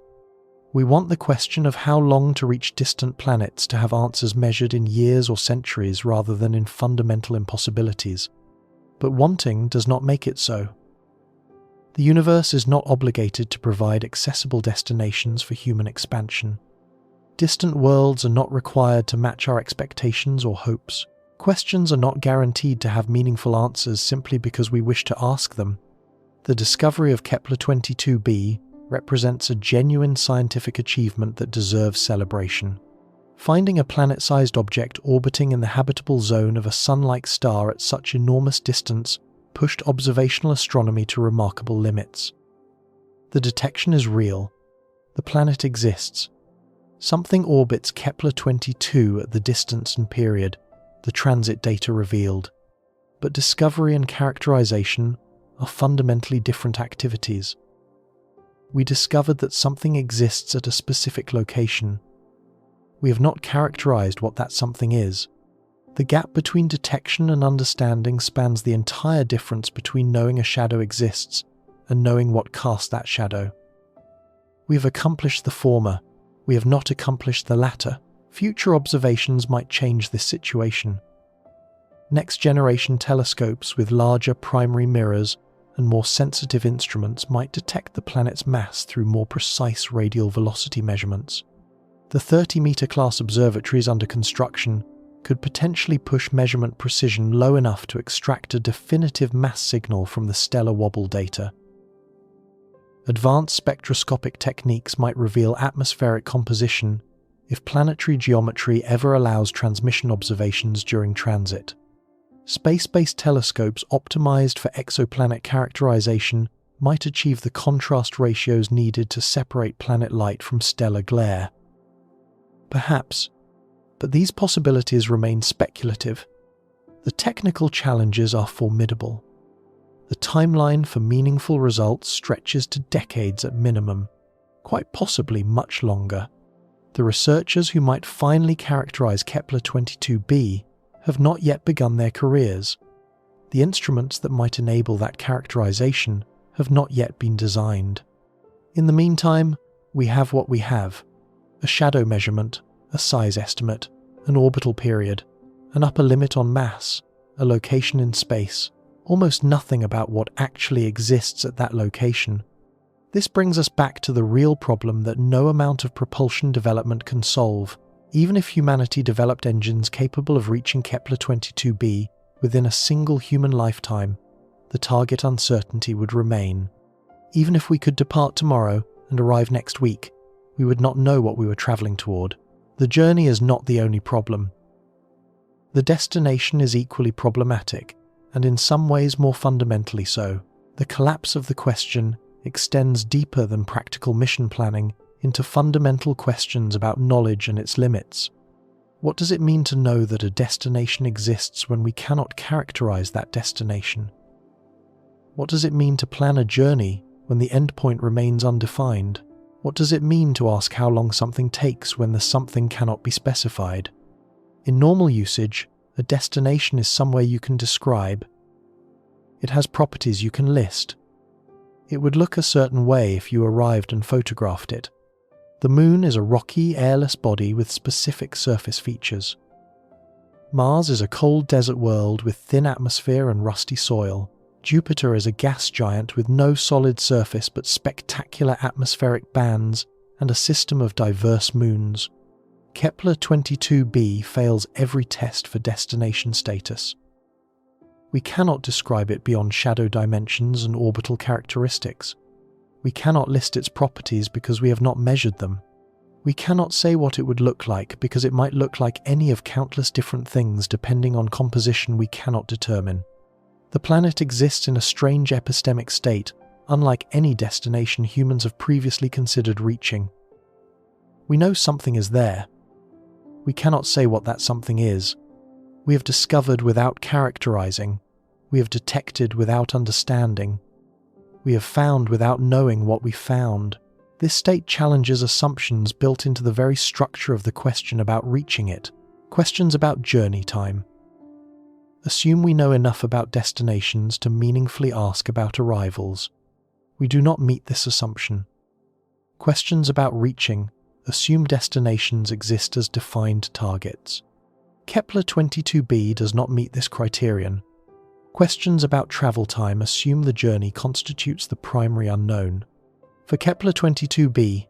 Speaker 1: We want the question of how long to reach distant planets to have answers measured in years or centuries rather than in fundamental impossibilities. But wanting does not make it so. The universe is not obligated to provide accessible destinations for human expansion. Distant worlds are not required to match our expectations or hopes. Questions are not guaranteed to have meaningful answers simply because we wish to ask them. The discovery of Kepler 22b represents a genuine scientific achievement that deserves celebration. Finding a planet-sized object orbiting in the habitable zone of a sun-like star at such enormous distance pushed observational astronomy to remarkable limits. The detection is real. The planet exists. Something orbits Kepler 22 at the distance and period the transit data revealed. But discovery and characterization are fundamentally different activities. We discovered that something exists at a specific location. We have not characterized what that something is. The gap between detection and understanding spans the entire difference between knowing a shadow exists and knowing what casts that shadow. We have accomplished the former. We have not accomplished the latter. Future observations might change this situation. Next-generation telescopes with larger primary mirrors and more sensitive instruments might detect the planet's mass through more precise radial velocity measurements. The 30-meter class observatories under construction could potentially push measurement precision low enough to extract a definitive mass signal from the stellar wobble data. Advanced spectroscopic techniques might reveal atmospheric composition if planetary geometry ever allows transmission observations during transit. Space-based telescopes optimized for exoplanet characterization might achieve the contrast ratios needed to separate planet light from stellar glare. Perhaps, but these possibilities remain speculative. The technical challenges are formidable. The timeline for meaningful results stretches to decades at minimum, quite possibly much longer. The researchers who might finally characterize Kepler 22b have not yet begun their careers. The instruments that might enable that characterization have not yet been designed. In the meantime, we have what we have: a shadow measurement, a size estimate, an orbital period, an upper limit on mass, a location in space, almost nothing about what actually exists at that location. This brings us back to the real problem that no amount of propulsion development can solve. Even if humanity developed engines capable of reaching Kepler 22b within a single human lifetime, the target uncertainty would remain. Even if we could depart tomorrow and arrive next week, we would not know what we were traveling toward. The journey is not the only problem. The destination is equally problematic, and in some ways more fundamentally so. The collapse of the question extends deeper than practical mission planning into fundamental questions about knowledge and its limits. What does it mean to know that a destination exists when we cannot characterize that destination? What does it mean to plan a journey when the endpoint remains undefined? What does it mean to ask how long something takes when the something cannot be specified? In normal usage, a destination is somewhere you can describe. It has properties you can list. It would look a certain way if you arrived and photographed it. The Moon is a rocky, airless body with specific surface features. Mars is a cold desert world with thin atmosphere and rusty soil. Jupiter is a gas giant with no solid surface but spectacular atmospheric bands and a system of diverse moons. Kepler 22b fails every test for destination status. We cannot describe it beyond shadow dimensions and orbital characteristics. We cannot list its properties because we have not measured them. We cannot say what it would look like because it might look like any of countless different things depending on composition we cannot determine. The planet exists in a strange epistemic state, unlike any destination humans have previously considered reaching. We know something is there. We cannot say what that something is. We have discovered without characterizing. We have detected without understanding. We have found without knowing what we found. This state challenges assumptions built into the very structure of the question about reaching it. Questions about journey time. Assume we know enough about destinations to meaningfully ask about arrivals. We do not meet this assumption. Questions about reaching assume destinations exist as defined targets. Kepler 22b does not meet this criterion. Questions about travel time assume the journey constitutes the primary unknown. For Kepler 22b,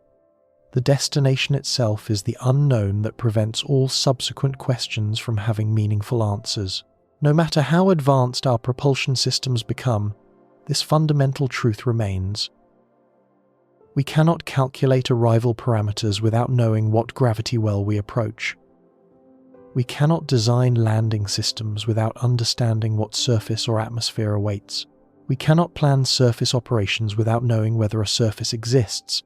Speaker 1: the destination itself is the unknown that prevents all subsequent questions from having meaningful answers. No matter how advanced our propulsion systems become, this fundamental truth remains. We cannot calculate arrival parameters without knowing what gravity well we approach. We cannot design landing systems without understanding what surface or atmosphere awaits. We cannot plan surface operations without knowing whether a surface exists.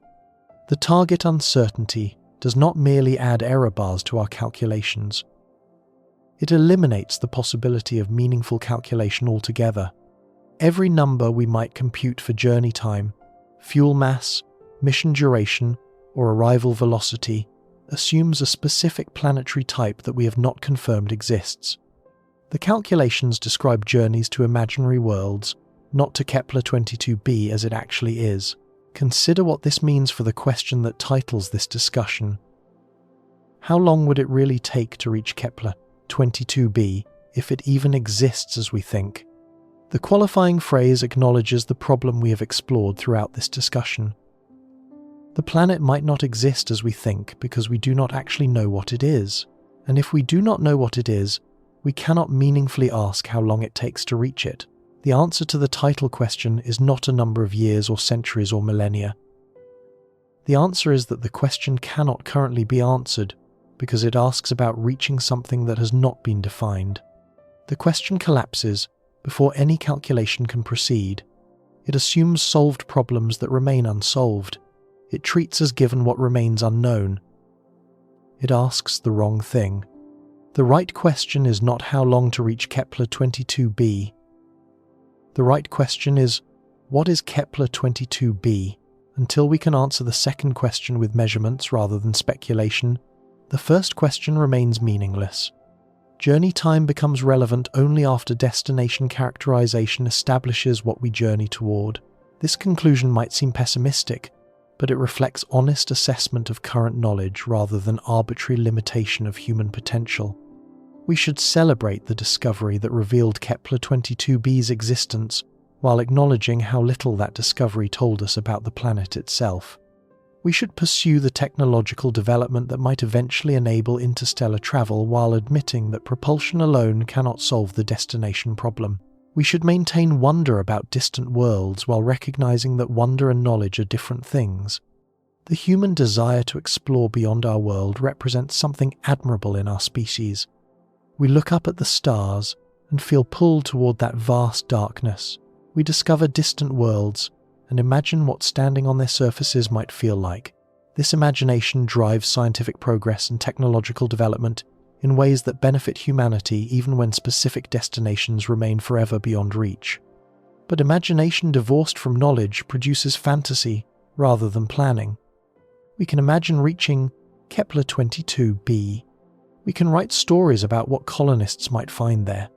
Speaker 1: The target uncertainty does not merely add error bars to our calculations. It eliminates the possibility of meaningful calculation altogether. Every number we might compute for journey time, fuel mass, mission duration, or arrival velocity assumes a specific planetary type that we have not confirmed exists. The calculations describe journeys to imaginary worlds, not to Kepler 22b as it actually is. Consider what this means for the question that titles this discussion. How long would it really take to reach Kepler 22b if it even exists as we think? The qualifying phrase acknowledges the problem we have explored throughout this discussion. The planet might not exist as we think because we do not actually know what it is, and if we do not know what it is, we cannot meaningfully ask how long it takes to reach it. The answer to the title question is not a number of years or centuries or millennia. The answer is that the question cannot currently be answered because it asks about reaching something that has not been defined. The question collapses before any calculation can proceed. It assumes solved problems that remain unsolved. It treats as given what remains unknown. It asks the wrong thing. The right question is not how long to reach Kepler 22b. The right question is, what is Kepler 22b? Until we can answer the second question with measurements rather than speculation, the first question remains meaningless. Journey time becomes relevant only after destination characterization establishes what we journey toward. This conclusion might seem pessimistic, but it reflects honest assessment of current knowledge rather than arbitrary limitation of human potential. We should celebrate the discovery that revealed Kepler 22b's existence while acknowledging how little that discovery told us about the planet itself. We should pursue the technological development that might eventually enable interstellar travel while admitting that propulsion alone cannot solve the destination problem. We should maintain wonder about distant worlds while recognizing that wonder and knowledge are different things. The human desire to explore beyond our world represents something admirable in our species. We look up at the stars and feel pulled toward that vast darkness. We discover distant worlds and imagine what standing on their surfaces might feel like. This imagination drives scientific progress and technological development in ways that benefit humanity even when specific destinations remain forever beyond reach. But imagination divorced from knowledge produces fantasy rather than planning. We can imagine reaching Kepler 22b. We can write stories about what colonists might find there.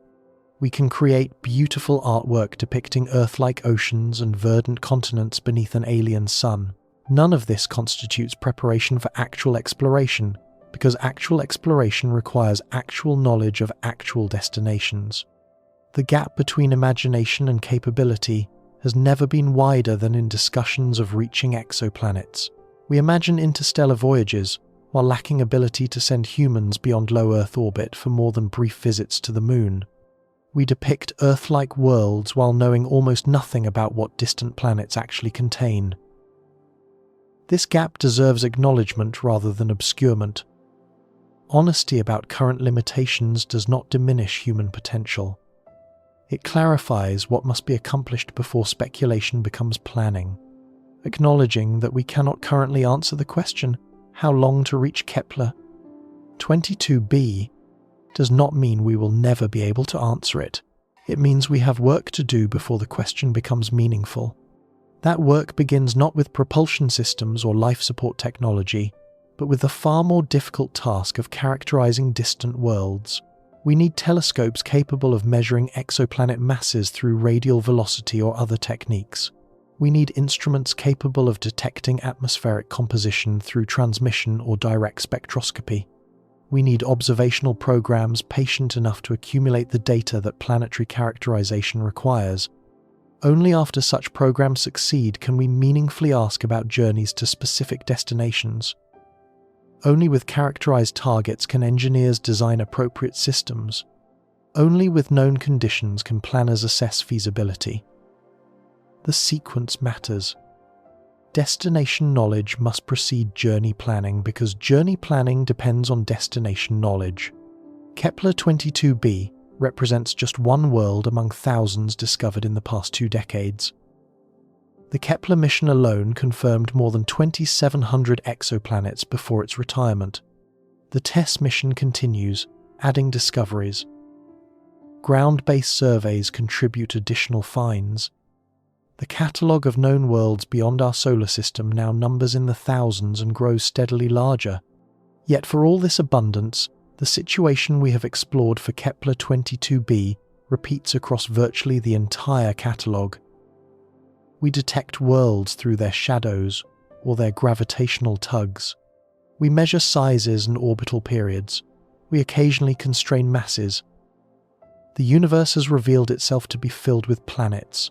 Speaker 1: We can create beautiful artwork depicting Earth-like oceans and verdant continents beneath an alien sun. None of this constitutes preparation for actual exploration, because actual exploration requires actual knowledge of actual destinations. The gap between imagination and capability has never been wider than in discussions of reaching exoplanets. We imagine interstellar voyages, while lacking ability to send humans beyond low Earth orbit for more than brief visits to the Moon. We depict Earth-like worlds while knowing almost nothing about what distant planets actually contain. This gap deserves acknowledgement rather than obscurement. Honesty about current limitations does not diminish human potential. It clarifies what must be accomplished before speculation becomes planning. Acknowledging that we cannot currently answer the question, how long to reach Kepler 22b, does not mean we will never be able to answer it. It means we have work to do before the question becomes meaningful. That work begins not with propulsion systems or life support technology, but with the far more difficult task of characterizing distant worlds. We need telescopes capable of measuring exoplanet masses through radial velocity or other techniques. We need instruments capable of detecting atmospheric composition through transmission or direct spectroscopy. We need observational programs patient enough to accumulate the data that planetary characterization requires. Only after such programs succeed can we meaningfully ask about journeys to specific destinations. Only with characterized targets can engineers design appropriate systems. Only with known conditions can planners assess feasibility. The sequence matters. Destination knowledge must precede journey planning because journey planning depends on destination knowledge. Kepler 22b represents just one world among thousands discovered in the past 2 decades. The Kepler mission alone confirmed more than 2,700 exoplanets before its retirement. The TESS mission continues, adding discoveries. Ground-based surveys contribute additional finds. The catalogue of known worlds beyond our solar system now numbers in the thousands and grows steadily larger. Yet for all this abundance, the situation we have explored for Kepler 22b repeats across virtually the entire catalogue. We detect worlds through their shadows or their gravitational tugs. We measure sizes and orbital periods. We occasionally constrain masses. The universe has revealed itself to be filled with planets.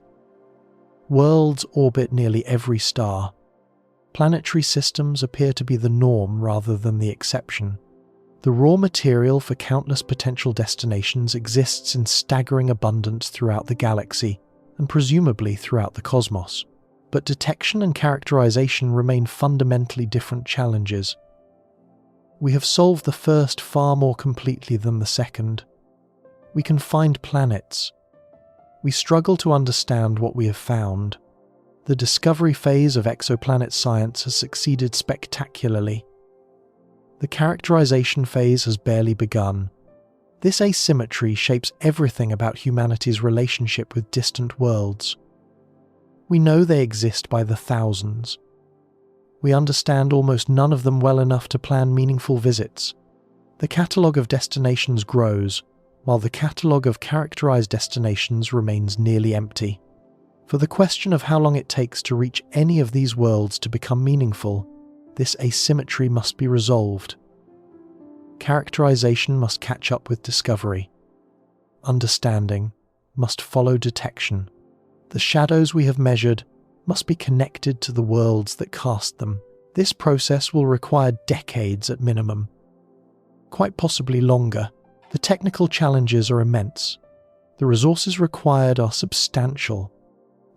Speaker 1: Worlds orbit nearly every star. Planetary systems appear to be the norm rather than the exception. The raw material for countless potential destinations exists in staggering abundance throughout the galaxy, and presumably throughout the cosmos. But detection and characterization remain fundamentally different challenges. We have solved the first far more completely than the second. We can find planets. We struggle to understand what we have found. The discovery phase of exoplanet science has succeeded spectacularly. The characterization phase has barely begun. This asymmetry shapes everything about humanity's relationship with distant worlds. We know they exist by the thousands. We understand almost none of them well enough to plan meaningful visits. The catalogue of destinations grows, while the catalogue of characterized destinations remains nearly empty. For the question of how long it takes to reach any of these worlds to become meaningful, this asymmetry must be resolved. Characterization must catch up with discovery. Understanding must follow detection. The shadows we have measured must be connected to the worlds that cast them. This process will require decades at minimum, quite possibly longer. The technical challenges are immense. The resources required are substantial.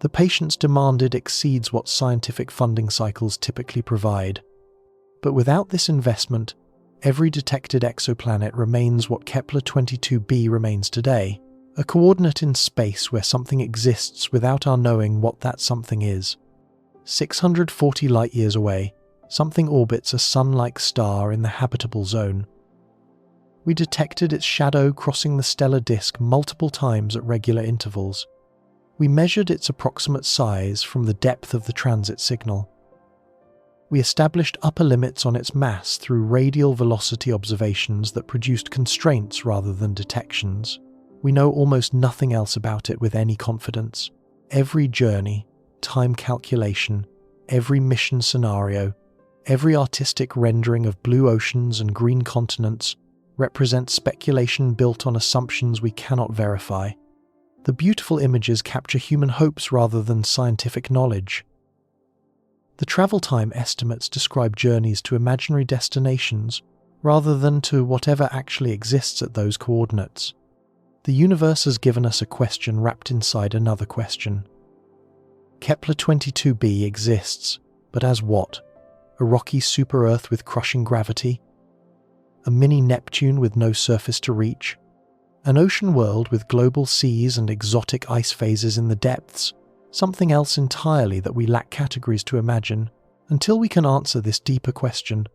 Speaker 1: The patience demanded exceeds what scientific funding cycles typically provide. But without this investment, every detected exoplanet remains what Kepler 22b remains today, a coordinate in space where something exists without our knowing what that something is. 640 light-years away, something orbits a sun-like star in the habitable zone. We detected its shadow crossing the stellar disk multiple times at regular intervals. We measured its approximate size from the depth of the transit signal. We established upper limits on its mass through radial velocity observations that produced constraints rather than detections. We know almost nothing else about it with any confidence. Every journey, time calculation, every mission scenario, every artistic rendering of blue oceans and green continents represents speculation built on assumptions we cannot verify. The beautiful images capture human hopes rather than scientific knowledge. The travel time estimates describe journeys to imaginary destinations rather than to whatever actually exists at those coordinates. The universe has given us a question wrapped inside another question. Kepler 22b exists, but as what? A rocky super-Earth with crushing gravity? A mini Neptune with no surface to reach? An ocean world with global seas and exotic ice phases in the depths? Something else entirely that we lack categories to imagine? Until we can answer this deeper question,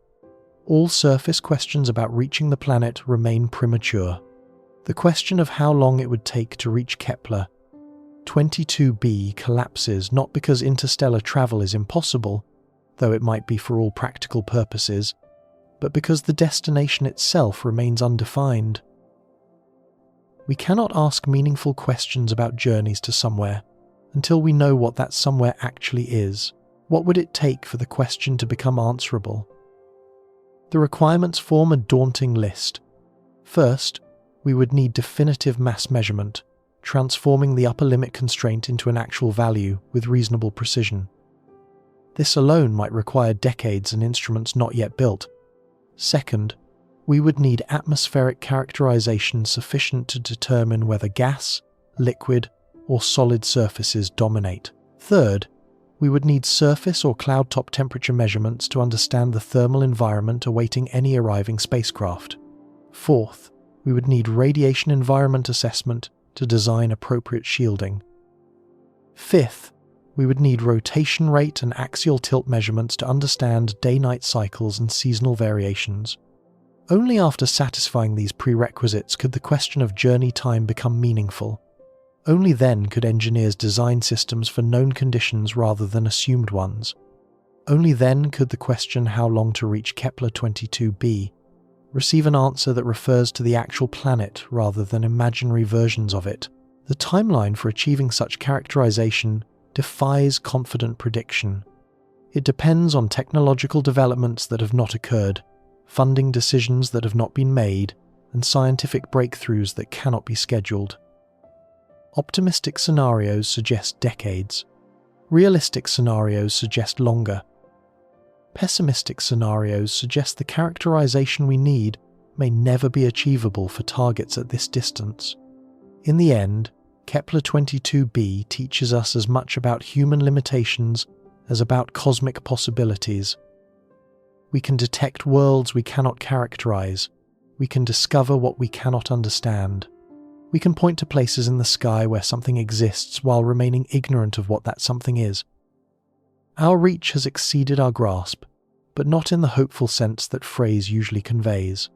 Speaker 1: all surface questions about reaching the planet remain premature. The question of how long it would take to reach Kepler 22b collapses not because interstellar travel is impossible, though it might be for all practical purposes, but because the destination itself remains undefined. We cannot ask meaningful questions about journeys to somewhere until we know what that somewhere actually is. What would it take for the question to become answerable? The requirements form a daunting list. First, we would need definitive mass measurement, transforming the upper limit constraint into an actual value with reasonable precision. This alone might require decades and instruments not yet built. Second, we would need atmospheric characterization sufficient to determine whether gas, liquid, or solid surfaces dominate. Third, we would need surface or cloud top temperature measurements to understand the thermal environment awaiting any arriving spacecraft. Fourth, we would need radiation environment assessment to design appropriate shielding. Fifth, we would need rotation rate and axial tilt measurements to understand day-night cycles and seasonal variations. Only after satisfying these prerequisites could the question of journey time become meaningful. Only then could engineers design systems for known conditions rather than assumed ones. Only then could the question how long to reach Kepler 22b receive an answer that refers to the actual planet rather than imaginary versions of it. The timeline for achieving such characterization defies confident prediction. It depends on technological developments that have not occurred, funding decisions that have not been made, and scientific breakthroughs that cannot be scheduled. Optimistic scenarios suggest decades. Realistic scenarios suggest longer. Pessimistic scenarios suggest the characterization we need may never be achievable for targets at this distance. In the end, Kepler 22b teaches us as much about human limitations as about cosmic possibilities. We can detect worlds we cannot characterize. We can discover what we cannot understand. We can point to places in the sky where something exists while remaining ignorant of what that something is. Our reach has exceeded our grasp, but not in the hopeful sense that phrase usually conveys.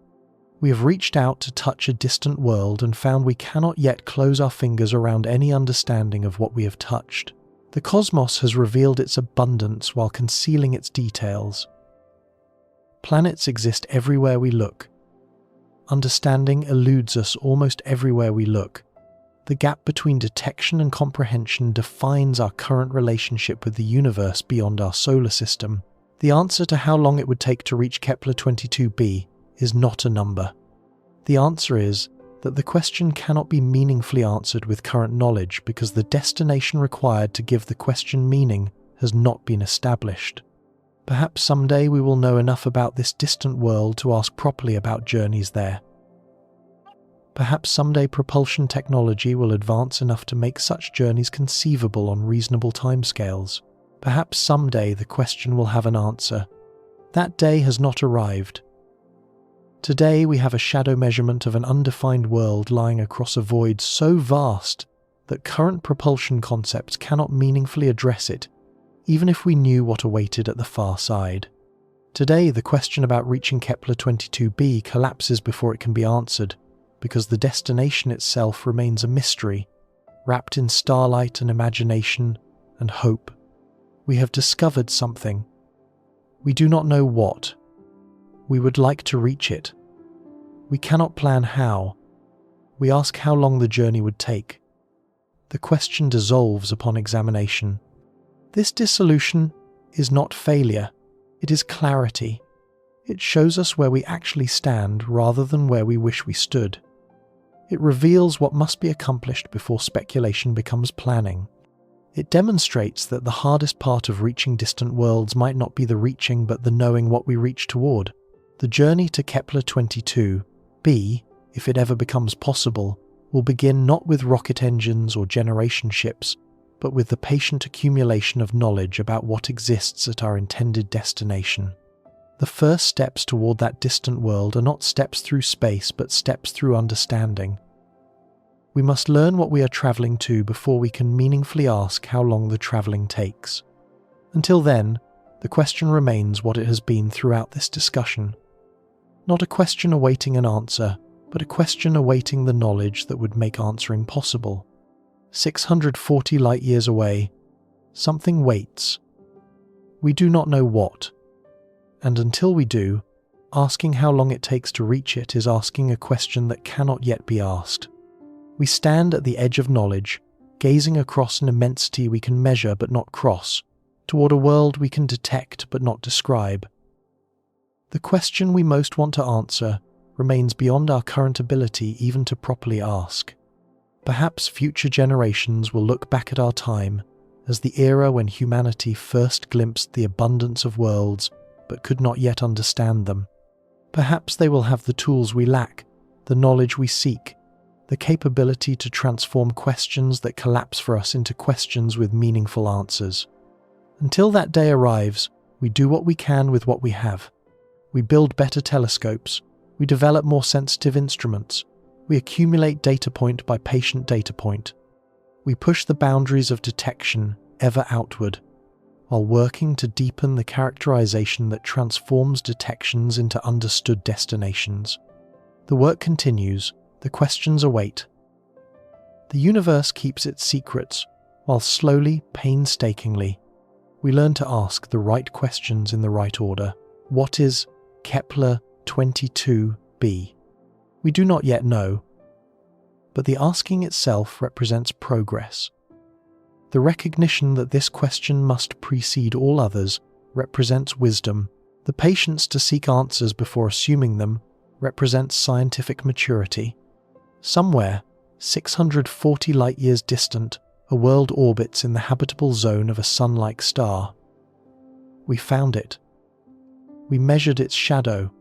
Speaker 1: We have reached out to touch a distant world and found we cannot yet close our fingers around any understanding of what we have touched. The cosmos has revealed its abundance while concealing its details. Planets exist everywhere we look. Understanding eludes us almost everywhere we look. The gap between detection and comprehension defines our current relationship with the universe beyond our solar system. The answer to how long it would take to reach Kepler 22b is not a number. The answer is that the question cannot be meaningfully answered with current knowledge because the destination required to give the question meaning has not been established. Perhaps someday we will know enough about this distant world to ask properly about journeys there. Perhaps someday propulsion technology will advance enough to make such journeys conceivable on reasonable timescales. Perhaps someday the question will have an answer. That day has not arrived. Today we have a shadow measurement of an undefined world lying across a void so vast that current propulsion concepts cannot meaningfully address it, even if we knew what awaited at the far side. Today, the question about reaching Kepler 22b collapses before it can be answered, because the destination itself remains a mystery, wrapped in starlight and imagination and hope. We have discovered something. We do not know what. We would like to reach it. We cannot plan how. We ask how long the journey would take. The question dissolves upon examination. This dissolution is not failure, it is clarity. It shows us where we actually stand rather than where we wish we stood. It reveals what must be accomplished before speculation becomes planning. It demonstrates that the hardest part of reaching distant worlds might not be the reaching but the knowing what we reach toward. The journey to Kepler 22b, if it ever becomes possible, will begin not with rocket engines or generation ships, but with the patient accumulation of knowledge about what exists at our intended destination. The first steps toward that distant world are not steps through space, but steps through understanding. We must learn what we are traveling to before we can meaningfully ask how long the traveling takes. Until then, the question remains what it has been throughout this discussion. Not a question awaiting an answer, but a question awaiting the knowledge that would make answering possible. 640 light-years away, something waits. We do not know what. And until we do, asking how long it takes to reach it is asking a question that cannot yet be asked. We stand at the edge of knowledge, gazing across an immensity we can measure but not cross, toward a world we can detect but not describe. The question we most want to answer remains beyond our current ability even to properly ask. Perhaps future generations will look back at our time as the era when humanity first glimpsed the abundance of worlds but could not yet understand them. Perhaps they will have the tools we lack, the knowledge we seek, the capability to transform questions that collapse for us into questions with meaningful answers. Until that day arrives, we do what we can with what we have. We build better telescopes, we develop more sensitive instruments, we accumulate data point by patient data point. We push the boundaries of detection ever outward, while working to deepen the characterization that transforms detections into understood destinations. The work continues, the questions await. The universe keeps its secrets, while slowly, painstakingly, we learn to ask the right questions in the right order. What is Kepler 22b? We do not yet know, but the asking itself represents progress. The recognition that this question must precede all others represents wisdom. The patience to seek answers before assuming them represents scientific maturity. Somewhere, 640 light-years distant, a world orbits in the habitable zone of a sun-like star. We found it. We measured its shadow.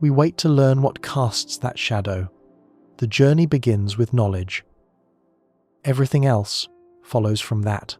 Speaker 1: We wait to learn what casts that shadow. The journey begins with knowledge. Everything else follows from that.